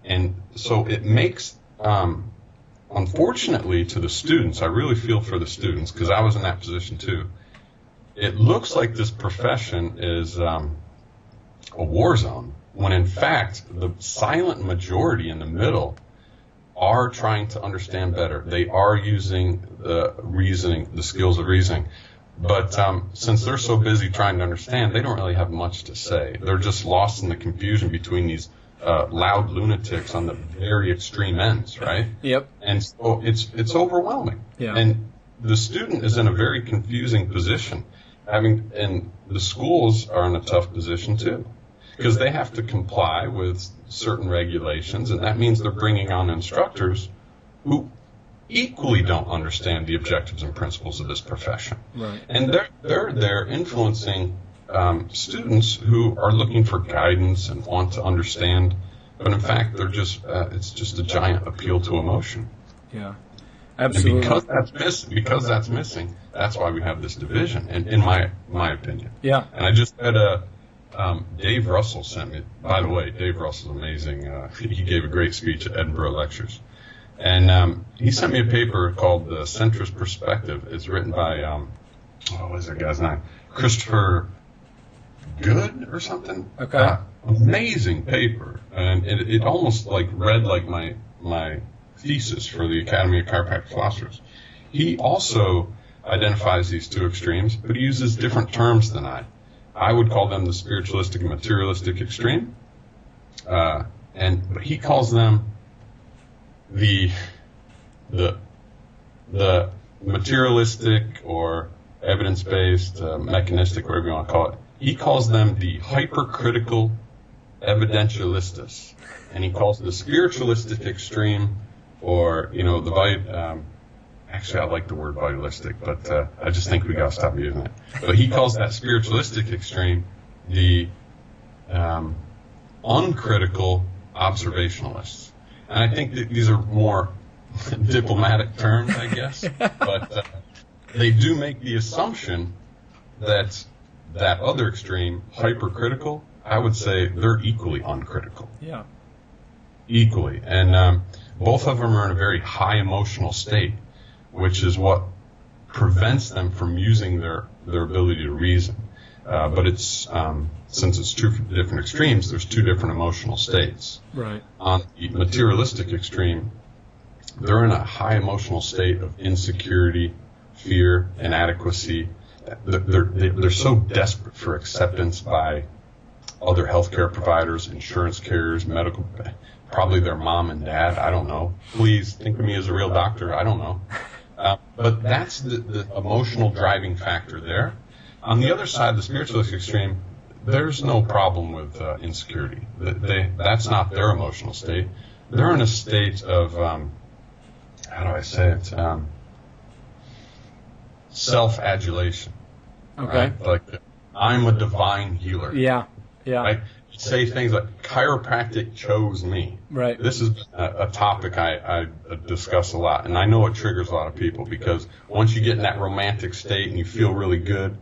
And so it makes, unfortunately to the students, I really feel for the students, because I was in that position too. It looks like this profession is a war zone, when in fact the silent majority in the middle are trying to understand better. They are using the reasoning, the skills of reasoning. But since they're so busy trying to understand, they don't really have much to say. They're just lost in the confusion between these loud lunatics on the very extreme ends, right? Yep. And so it's overwhelming. Yeah. And the student is in a very confusing position. And the schools are in a tough position too, because they have to comply with certain regulations, and that means they're bringing on instructors who equally don't understand the objectives and principles of this profession. Right. And they're influencing students who are looking for guidance and want to understand, but in fact they're just it's just a giant appeal to emotion. Yeah. Absolutely. And because that's missing, that's why we have this division, in my opinion. Yeah. And I just had Dave Russell sent me. By the way, Dave Russell's amazing. He gave a great speech at Edinburgh Lectures, and he sent me a paper called "The Centrist Perspective." It's written by what was that guy's name? Christopher Good or something. Okay. Amazing paper, and it almost like read like my thesis for the Academy of Chiropractic Philosophers. He also identifies these two extremes, but he uses different terms than I would call them the spiritualistic and materialistic extreme, but he calls them the materialistic or evidence-based, mechanistic, whatever you want to call it. He calls them the hypercritical evidentialists, and he calls the spiritualistic extreme, or actually I like the word vitalistic, but I just think we got to stop using it. But he calls that spiritualistic extreme the uncritical observationalists. And I think that these are more diplomatic terms, I guess, but they do make the assumption that other extreme, hypercritical, I would say they're equally uncritical. Yeah. Equally. And both of them are in a very high emotional state, which is what prevents them from using their ability to reason. But it's since it's two different extremes, there's two different emotional states. Right. On the materialistic extreme, they're in a high emotional state of insecurity, fear, inadequacy, they're so desperate for acceptance by other healthcare providers, insurance carriers, medical, probably their mom and dad. I don't know. Please think of me as a real doctor. I don't know. But that's the emotional driving factor there. On the other side, the spiritualist extreme, there's no problem with insecurity. That's not their emotional state. They're in a state of, how do I say it, self-adulation. Okay. Right? Like, I'm a divine healer. Yeah. Right? Say things like, chiropractic chose me. Right. This is a topic I discuss a lot, and I know it triggers a lot of people because once you get in that romantic state and you feel really good,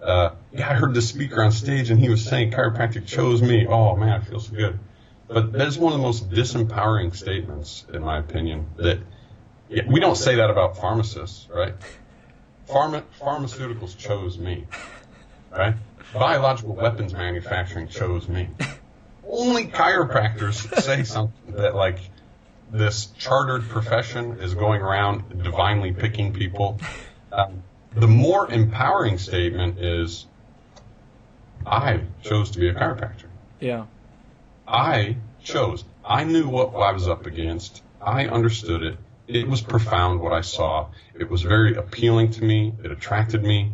I heard the speaker on stage and he was saying chiropractic chose me. Oh man, I feel so good. But that is one of the most disempowering statements, in my opinion, that we don't say that about pharmacists, right? Pharmaceuticals chose me, right? Biological weapons manufacturing chose me. Only chiropractors say something that, like, this chartered profession is going around divinely picking people. The more empowering statement is, I chose to be a chiropractor. Yeah. I chose. I knew what I was up against. I understood it. It was profound what I saw. It was very appealing to me. It attracted me.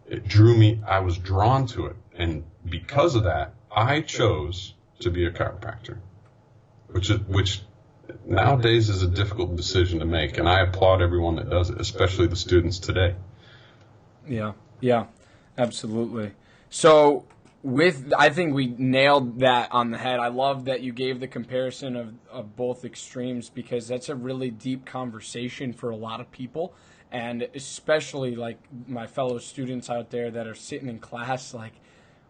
It drew me. I was drawn to it. And because of that, I chose to be a chiropractor, which nowadays is a difficult decision to make. And I applaud everyone that does it, especially the students today. Yeah, absolutely. So I think we nailed that on the head. I love that you gave the comparison of both extremes, because that's a really deep conversation for a lot of people, and especially like my fellow students out there that are sitting in class like,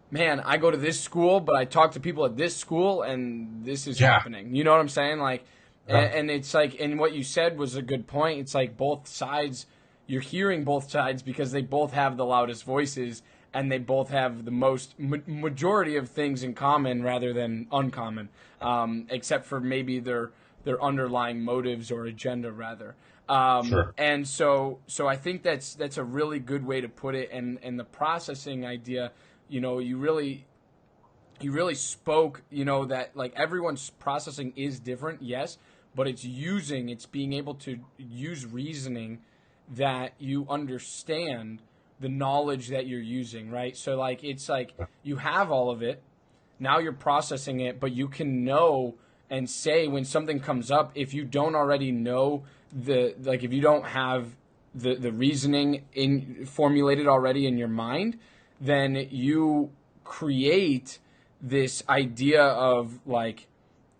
man, I go to this school, but I talk to people at this school and this is happening. You know what I'm saying? Like, and it's like, and what you said was a good point. It's like both sides, you're hearing both sides because they both have the loudest voices and they both have the most majority of things in common rather than uncommon, except for maybe their underlying motives or agenda rather. Sure. And so I think that's a really good way to put it. And the processing idea, you know, you really spoke, you know, that like everyone's processing is different, yes, but it's being able to use reasoning that you understand the knowledge that you're using, right? So like, it's like you have all of it, now you're processing it, but you can know and say when something comes up, if you don't already know if you don't have the reasoning formulated already in your mind, then you create this idea of like,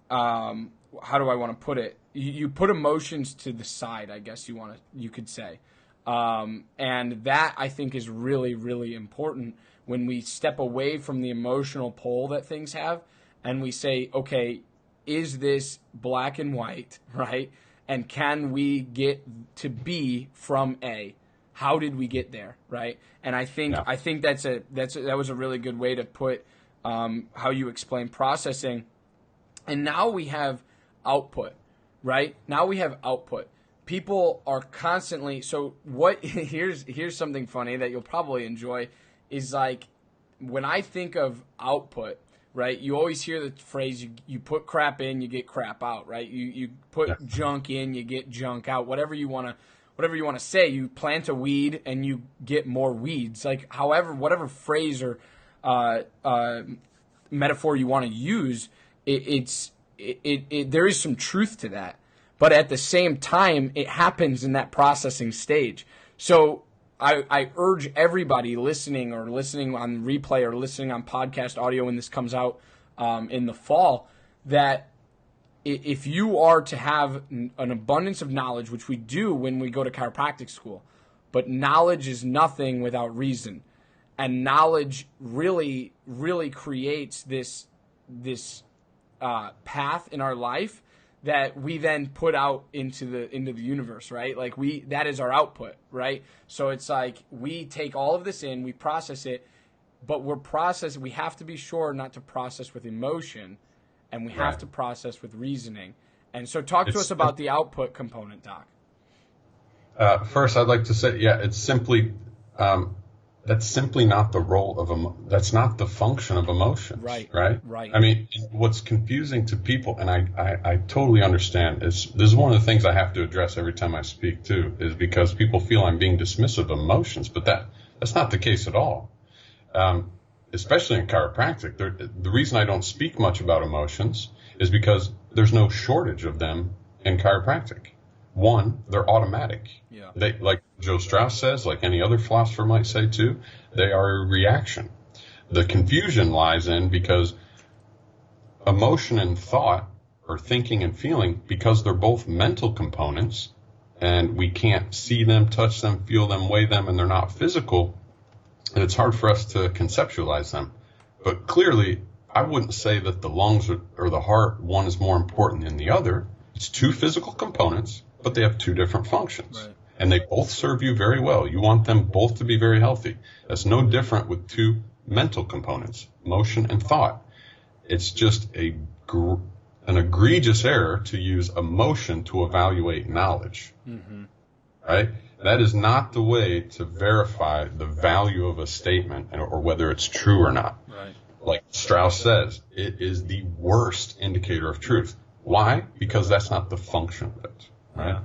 how do I want to put it? You put emotions to the side, I guess you could say. And that I think is really, really important when we step away from the emotional pull that things have and we say, okay, is this black and white, right? And can we get to B from A? How did we get there, right? And I think that was a really good way to put how you explain processing. And now we have output, right? Now we have output. People are constantly, so what, here's something funny that you'll probably enjoy, is like, when I think of output, right, you always hear the phrase, you put crap in, you get crap out, right? You put junk in, you get junk out, whatever you want to say. You plant a weed and you get more weeds, like whatever phrase or metaphor you want to use, there is some truth to that. But at the same time, it happens in that processing stage. So I urge everybody listening on replay or listening on podcast audio when this comes out in the fall, that if you are to have an abundance of knowledge, which we do when we go to chiropractic school, but knowledge is nothing without reason. And knowledge really, really creates this path in our life that we then put out into the universe, right? Like that is our output, right? So it's like we take all of this in, we process it, but we have to be sure not to process with emotion, and we have to process with reasoning. And so talk to us about the output component, Doc. First, I'd like to say, it's simply that's simply not the role of that's not the function of emotions, right? I mean, what's confusing to people, and I totally understand, this is one of the things I have to address every time I speak too, is because people feel I'm being dismissive of emotions, but that's not the case at all. Especially in chiropractic, the reason I don't speak much about emotions is because there's no shortage of them in chiropractic. One, they're automatic. Yeah. They, like Joe Strauss says, like any other philosopher might say too, they are a reaction. The confusion lies in because emotion and thought, or thinking and feeling, because they're both mental components and we can't see them, touch them, feel them, weigh them, and they're not physical, and it's hard for us to conceptualize them. But clearly, I wouldn't say that the lungs or the heart, one is more important than the other. It's two physical components, but they have two different functions. Right. And they both serve you very well. You want them both to be very healthy. That's no different with two mental components, emotion and thought. It's just an egregious error to use emotion to evaluate knowledge. Mm-hmm. Right? That is not the way to verify the value of a statement or whether it's true or not. Right. Like Strauss says, it is the worst indicator of truth. Why? Because that's not the function of it. Right? Yeah.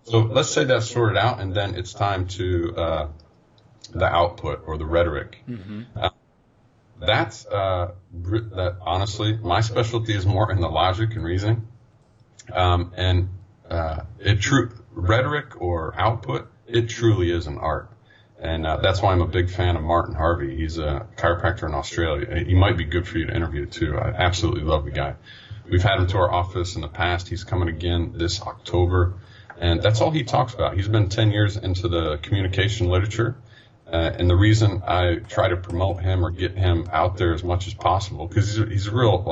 So let's say that's sorted out, and then it's time to the output or the rhetoric. Mm-hmm. That honestly, my specialty is more in the logic and reasoning, rhetoric or output. It truly is an art, and that's why I'm a big fan of Martin Harvey. He's a chiropractor in Australia. He might be good for you to interview too. I absolutely love the guy. We've had him to our office in the past. He's coming again this October. And that's all he talks about. He's been 10 years into the communication literature. And the reason I try to promote him or get him out there as much as possible, because he's a real,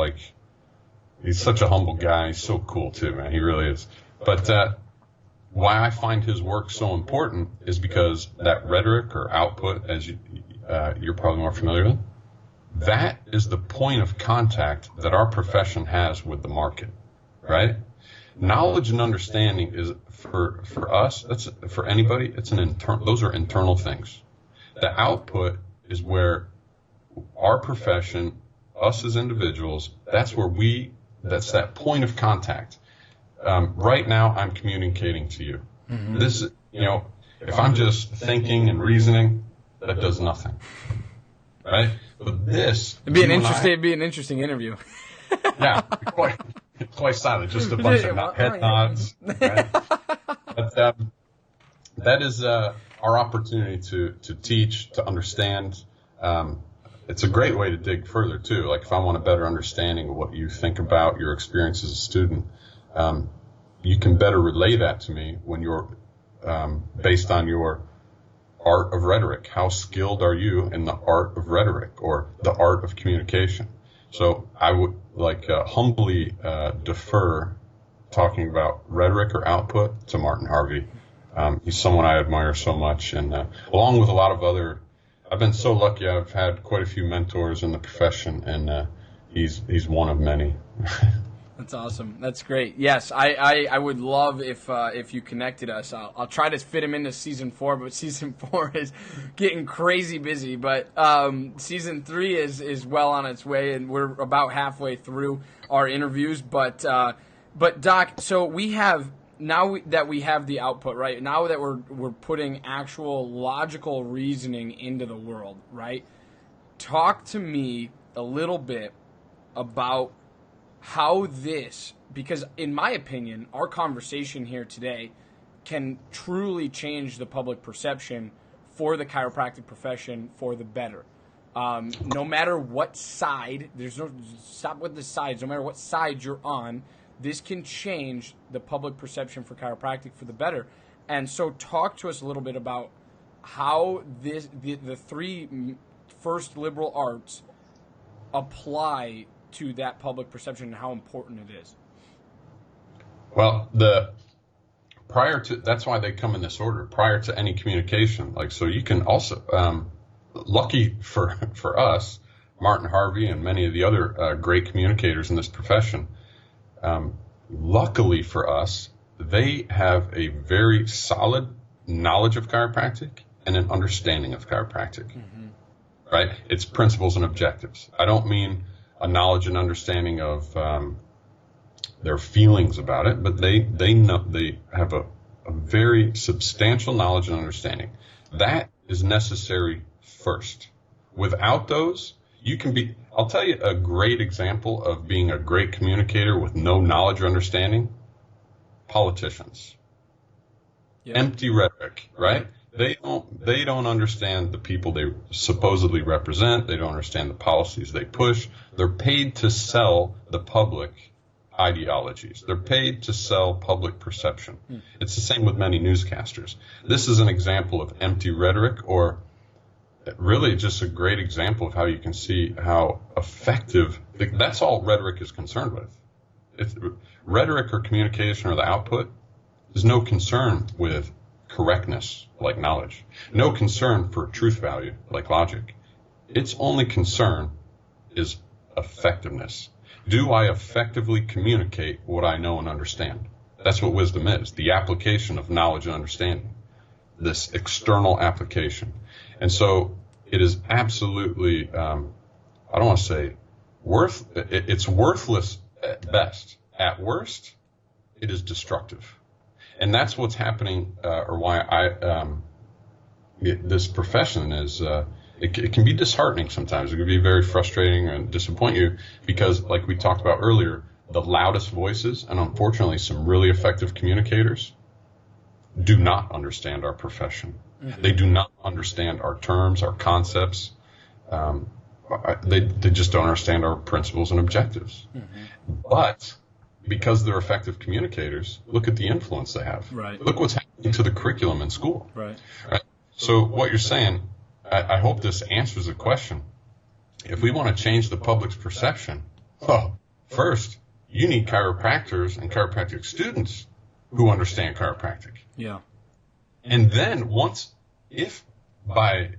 he's such a humble guy. He's so cool too, man. He really is. But why I find his work so important is because that rhetoric or output, as you're probably more familiar with, that is the point of contact that our profession has with the market, right? Knowledge and understanding is for us, that's for anybody, it's those are internal things. The output is where our profession, us as individuals, that's that point of contact. Right now I'm communicating to you. Mm-hmm. This, if I'm just thinking and reasoning, that does nothing. Right? But it'd be an interesting interview. Yeah, quite silent, just a bunch of head nods. Right? But that is our opportunity to teach, to understand. It's a great way to dig further too. Like if I want a better understanding of what you think about your experience as a student, you can better relay that to me when you're based on your art of rhetoric. How skilled are you in the art of rhetoric or the art of communication? So I would humbly defer talking about rhetoric or output to Martin Harvey. He's someone I admire so much, and along with a lot of other, I've been so lucky. I've had quite a few mentors in the profession, and he's one of many. That's awesome. That's great. Yes, I would love if you connected us. I'll try to fit him into season 4, but season 4 is getting crazy busy. But season 3 is well on its way, and we're about halfway through our interviews. But Doc, so we have that we have the output, right? Now that we're putting actual logical reasoning into the world, right? Talk to me a little bit about how because in my opinion, our conversation here today can truly change the public perception for the chiropractic profession for the better. No matter what side, stop with the sides, no matter what side you're on, this can change the public perception for chiropractic for the better. And so talk to us a little bit about how the 3 first liberal arts apply to that public perception and how important it is. Well, that's why they come in this order, prior to any communication. So you can also, lucky for us, Martin Harvey and many of the other great communicators in this profession, luckily for us, they have a very solid knowledge of chiropractic and an understanding of chiropractic, right? It's principles and objectives. I don't mean a knowledge and understanding of their feelings about it, but they know, they have a very substantial knowledge and understanding. That is necessary first. Without those, you can be, I'll tell you a great example of being a great communicator with no knowledge or understanding. Politicians. Yeah. Empty rhetoric, right? They don't understand the people they supposedly represent. They don't understand the policies they push. They're paid to sell the public ideologies. They're paid to sell public perception. It's the same with many newscasters. This is an example of empty rhetoric, or really just a great example of how you can see how effective, that's all rhetoric is concerned with. If rhetoric or communication or the output, there's no concern with correctness like knowledge, no concern for truth value like logic. Its only concern is effectiveness. Do I effectively communicate what I know and understand? That's what wisdom is, the application of knowledge and understanding, this external application. And so it is absolutely, I don't want to say it's worthless at best. At worst, it is destructive. And that's what's happening, or why this profession is, it can be disheartening sometimes. It can be very frustrating and disappoint you because, like we talked about earlier, the loudest voices and unfortunately some really effective communicators do not understand our profession. Mm-hmm. They do not understand our terms, our concepts. They just don't understand our principles and objectives. Mm-hmm. But because they're effective communicators, look at the influence they have. Right. Look what's happening to the curriculum in school. Right. So what you're saying, I hope this answers the question. If we want to change the public's perception, well, first, you need chiropractors and chiropractic students who understand chiropractic. Yeah. And then if by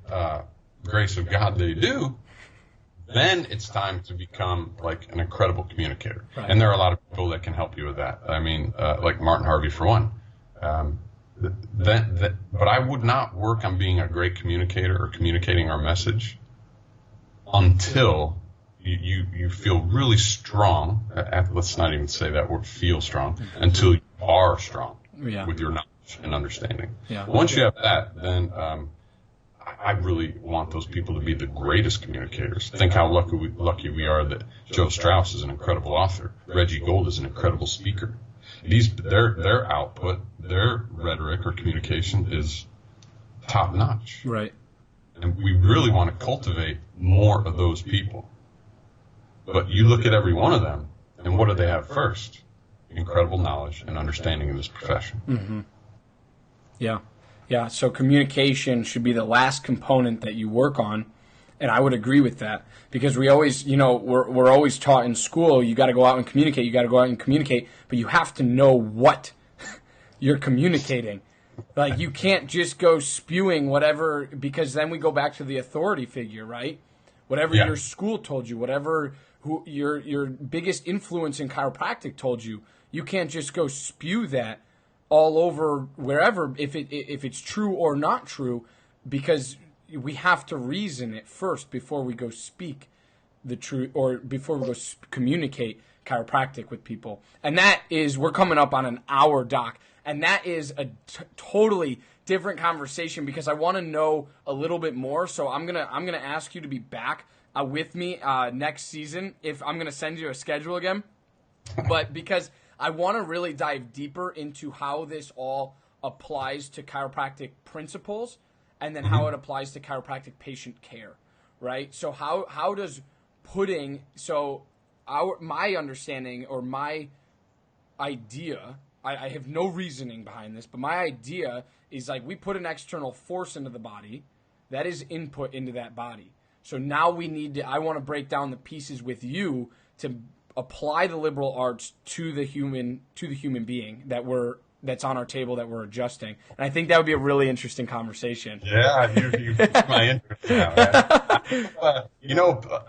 grace of God they do, then it's time to become like an incredible communicator. Right. And there are a lot of people that can help you with that. I mean, like Martin Harvey for one. But I would not work on being a great communicator or communicating our message until you feel really strong. Let's not even say that word, feel strong, until you are strong with your knowledge and understanding. Yeah. Once you have that, then I really want those people to be the greatest communicators. Think how lucky we are that Joe Strauss is an incredible author. Reggie Gold is an incredible speaker. Their output, their rhetoric or communication is top notch. Right. And we really want to cultivate more of those people. But you look at every one of them, and what do they have first? Incredible knowledge and understanding in this profession. Mm-hmm. Yeah. Yeah. So communication should be the last component that you work on. And I would agree with that because we always, we're always taught in school, you got to go out and communicate, but you have to know what you're communicating. Like you can't just go spewing whatever, because then we go back to the authority figure, right? Whatever your school told you, whatever your biggest influence in chiropractic told you, you can't just go spew that all over wherever, if it's true or not true, because we have to reason it first before we go speak the truth, or before we go communicate chiropractic with people. And that is, we're coming up on an hour, Doc, and that is a totally different conversation because I want to know a little bit more. So I'm gonna ask you to be back with me next season. If I'm gonna send you a schedule again, but because I want to really dive deeper into how this all applies to chiropractic principles. And then how it applies to chiropractic patient care, right? So how does my understanding or my idea, I have no reasoning behind this, but my idea is like we put an external force into the body that is input into that body. So now I want to break down the pieces with you to apply the liberal arts to the human being that's on our table that we're adjusting. And I think that would be a really interesting conversation. Yeah, you piqued my interest now, man.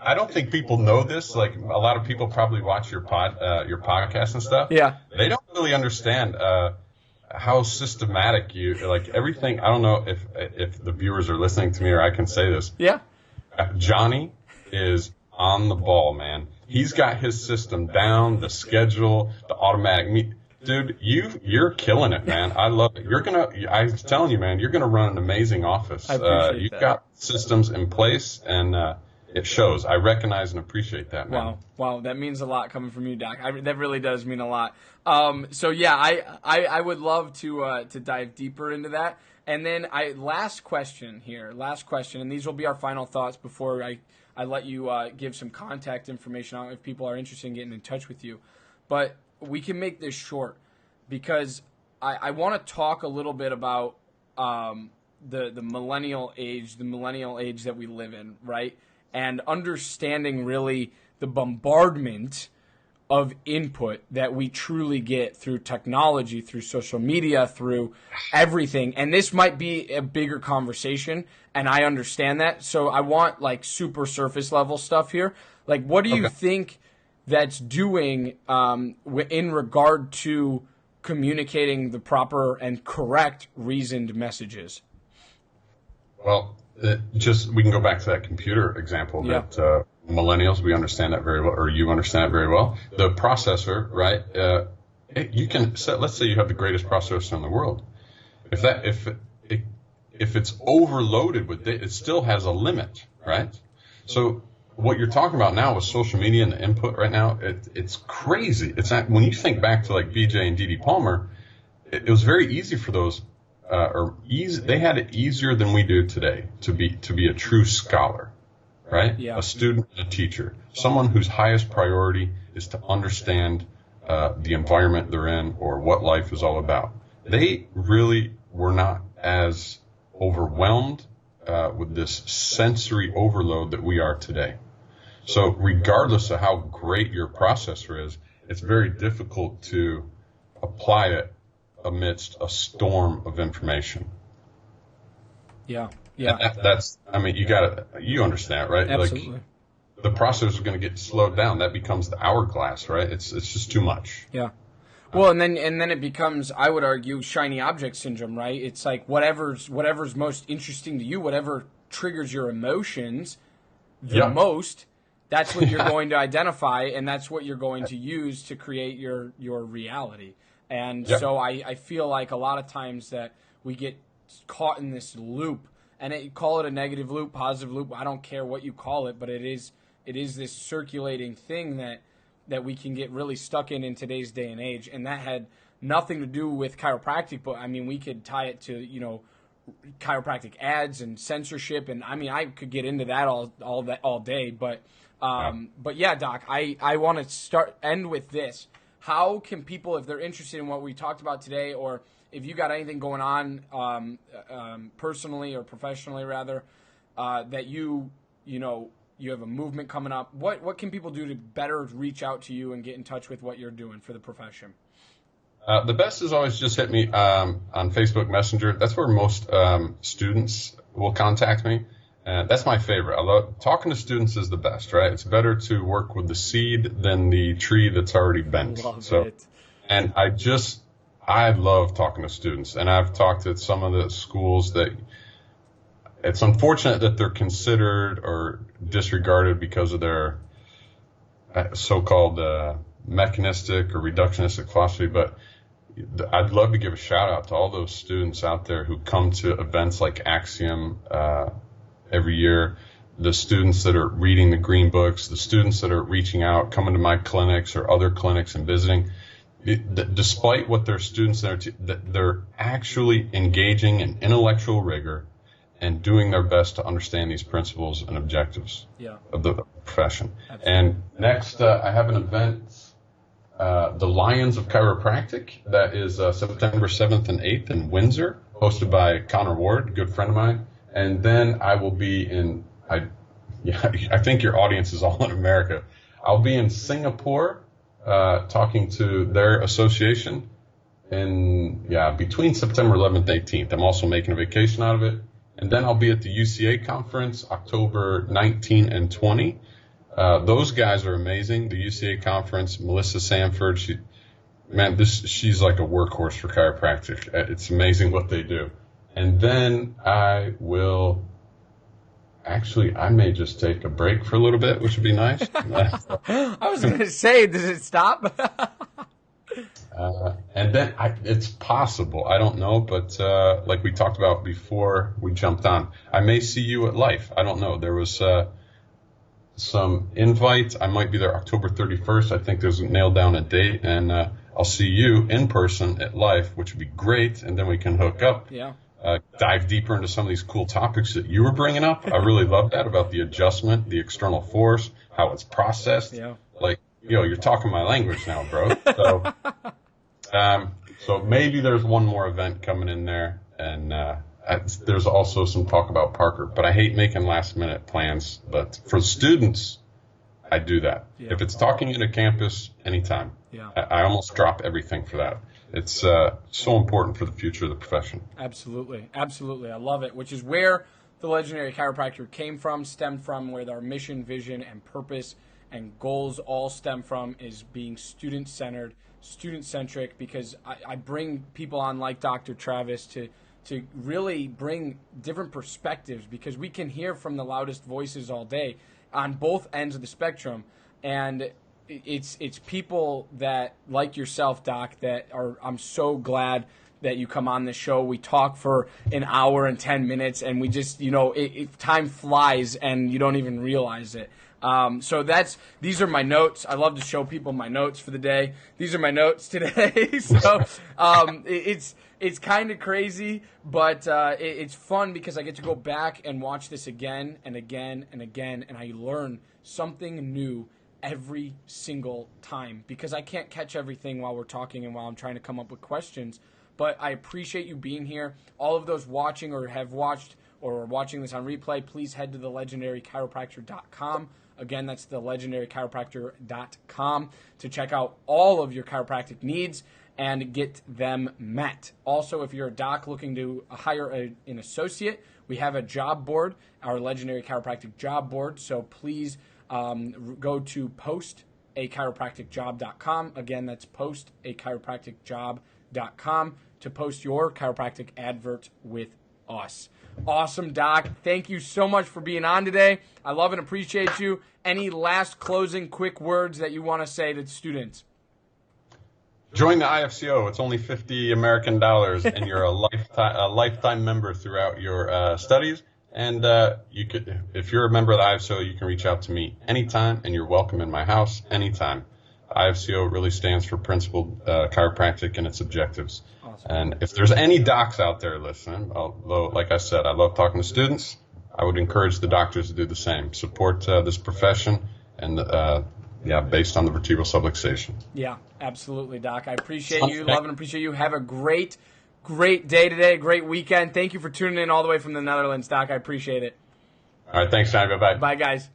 I don't think people know this. Like, a lot of people probably watch your podcast and stuff. Yeah. They don't really understand. how systematic you, like everything. I don't know if the viewers are listening to me or I can say this. Yeah. Johnny is on the ball, man. He's got his system down, the schedule, the automatic Dude, you're killing it, man. I love it. I'm telling you, man, you're gonna run an amazing office. I appreciate you've that. got systems in place, and it shows. I recognize and appreciate that, man. Wow, that means a lot coming from you, Doc. That really does mean a lot. So yeah, I would love to dive deeper into that. And then last question, and these will be our final thoughts before I let you give some contact information on if people are interested in getting in touch with you. But we can make this short because I want to talk a little bit about the millennial age that we live in, right? And understanding really the bombardment of input that we truly get through technology, through social media, through everything. And this might be a bigger conversation, and I understand that. So I want like super surface level stuff here. Like, what do you think that's doing in regard to communicating the proper and correct reasoned messages? Well, we can go back to that computer example that millennials, we understand that very well, or you understand it very well. The processor, right? Let's say you have the greatest processor in the world. If it's overloaded with data, it still has a limit, right? So what you're talking about now with social media and the input right now, it's crazy. It's not, when you think back to like BJ and Dee Palmer, it was very easy for those, they had it easier than we do today to be a true scholar, right? Yeah. A student and a teacher, someone whose highest priority is to understand the environment they're in or what life is all about. They really were not as overwhelmed with this sensory overload that we are today. So regardless of how great your processor is, it's very difficult to apply it amidst a storm of information. Yeah. You understand, right? Absolutely. Like, the processor is going to get slowed down. That becomes the hourglass, right? It's just too much. Yeah. Well, and then it becomes, I would argue, shiny object syndrome, right? It's like whatever's most interesting to you, whatever triggers your emotions the most, that's what you're going to identify, and that's what you're going to use to create your reality. And so I feel like a lot of times that we get caught in this loop, and call it a negative loop, positive loop, I don't care what you call it, but it is this circulating thing that we can get really stuck in today's day and age. And that had nothing to do with chiropractic, but I mean, we could tie it to, chiropractic ads and censorship. And I mean, I could get into that all day, but yeah, Doc, I want to end with this. How can people, if they're interested in what we talked about today, or if you got anything going on, personally or professionally rather, that you have a movement coming up, what can people do to better reach out to you and get in touch with what you're doing for the profession? The best is always just hit me on Facebook Messenger. That's where most students will contact me. That's my favorite. I love talking to students is the best, right? It's better to work with the seed than the tree that's already bent. And I love talking to students. And I've talked at some of the schools that it's unfortunate that they're considered or disregarded because of their so-called mechanistic or reductionistic philosophy. But I'd love to give a shout out to all those students out there who come to events like Axiom every year, the students that are reading the green books, the students that are reaching out, coming to my clinics or other clinics and visiting. Despite what their students are, they're actually engaging in intellectual rigor and doing their best to understand these principles and objectives of the profession. Absolutely. And next, I have an event, the Lions of Chiropractic, that is September 7th and 8th in Windsor, hosted by Connor Ward, a good friend of mine. And then I will be I think your audience is all in America. I'll be in Singapore talking to their association between September 11th and 18th. I'm also making a vacation out of it. And then I'll be at the UCA conference October 19 and 20. Those guys are amazing. The UCA conference, Melissa Sanford, man, she's like a workhorse for chiropractic. It's amazing what they do. And then I may just take a break for a little bit, which would be nice. I was going to say, does it stop? And then it's possible. I don't know, but like we talked about before we jumped on, I may see you at Life. I don't know. There was some invite. I might be there October 31st. I think there's nailed down a date, and I'll see you in person at Life, which would be great. And then we can hook up. Yeah. Dive deeper into some of these cool topics that you were bringing up. I really love that about the adjustment, the external force, how it's processed. Yeah. Like, you're talking my language now, bro. So, so maybe there's one more event coming in there, and there's also some talk about Parker. But I hate making last minute plans. But for students, I do that. Yeah. If it's talking in a campus, anytime. Yeah. I almost drop everything for that. It's so important for the future of the profession. Absolutely. Absolutely. I love it, which is where the legendary chiropractor stemmed from, where our mission, vision, and purpose and goals all stem from, is being student-centered, student-centric, because I bring people on like Dr. Travis to really bring different perspectives, because we can hear from the loudest voices all day on both ends of the spectrum, and it's people that, like yourself, Doc, I'm so glad that you come on the show. We talk for an hour and 10 minutes, and we just, time flies and you don't even realize it. So these are my notes. I love to show people my notes for the day. These are my notes today. So, it's kind of crazy, but, it's fun because I get to go back and watch this again and again and again, and I learn something new every single time, because I can't catch everything while we're talking and while I'm trying to come up with questions. But I appreciate you being here. All of those watching or have watched or are watching this on replay, please head to thelegendarychiropractor.com. Again, that's thelegendarychiropractor.com to check out all of your chiropractic needs and get them met. Also, if you're a doc looking to hire an associate, we have a job board, our Legendary Chiropractic job board. So please go to postachiropracticjob.com. Again, that's postachiropracticjob.com to post your chiropractic advert with us. Awesome, Doc. Thank you so much for being on today. I love and appreciate you. Any last closing quick words that you want to say to students? Join the IFCO. It's only $50 American, and you're a lifetime member throughout your studies. And if you're a member of the IFCO, you can reach out to me anytime, and you're welcome in my house anytime. IFCO really stands for Principled Chiropractic and its objectives. Awesome. And if there's any docs out there listening, although, like I said, I love talking to students, I would encourage the doctors to do the same. Support this profession, and based on the vertebral subluxation. Yeah, absolutely, Doc. I appreciate you. Love and appreciate you. Have a great day today, great weekend. Thank you for tuning in all the way from the Netherlands, Doc. I appreciate it. All right, thanks, Johnny. Bye-bye. Bye, guys.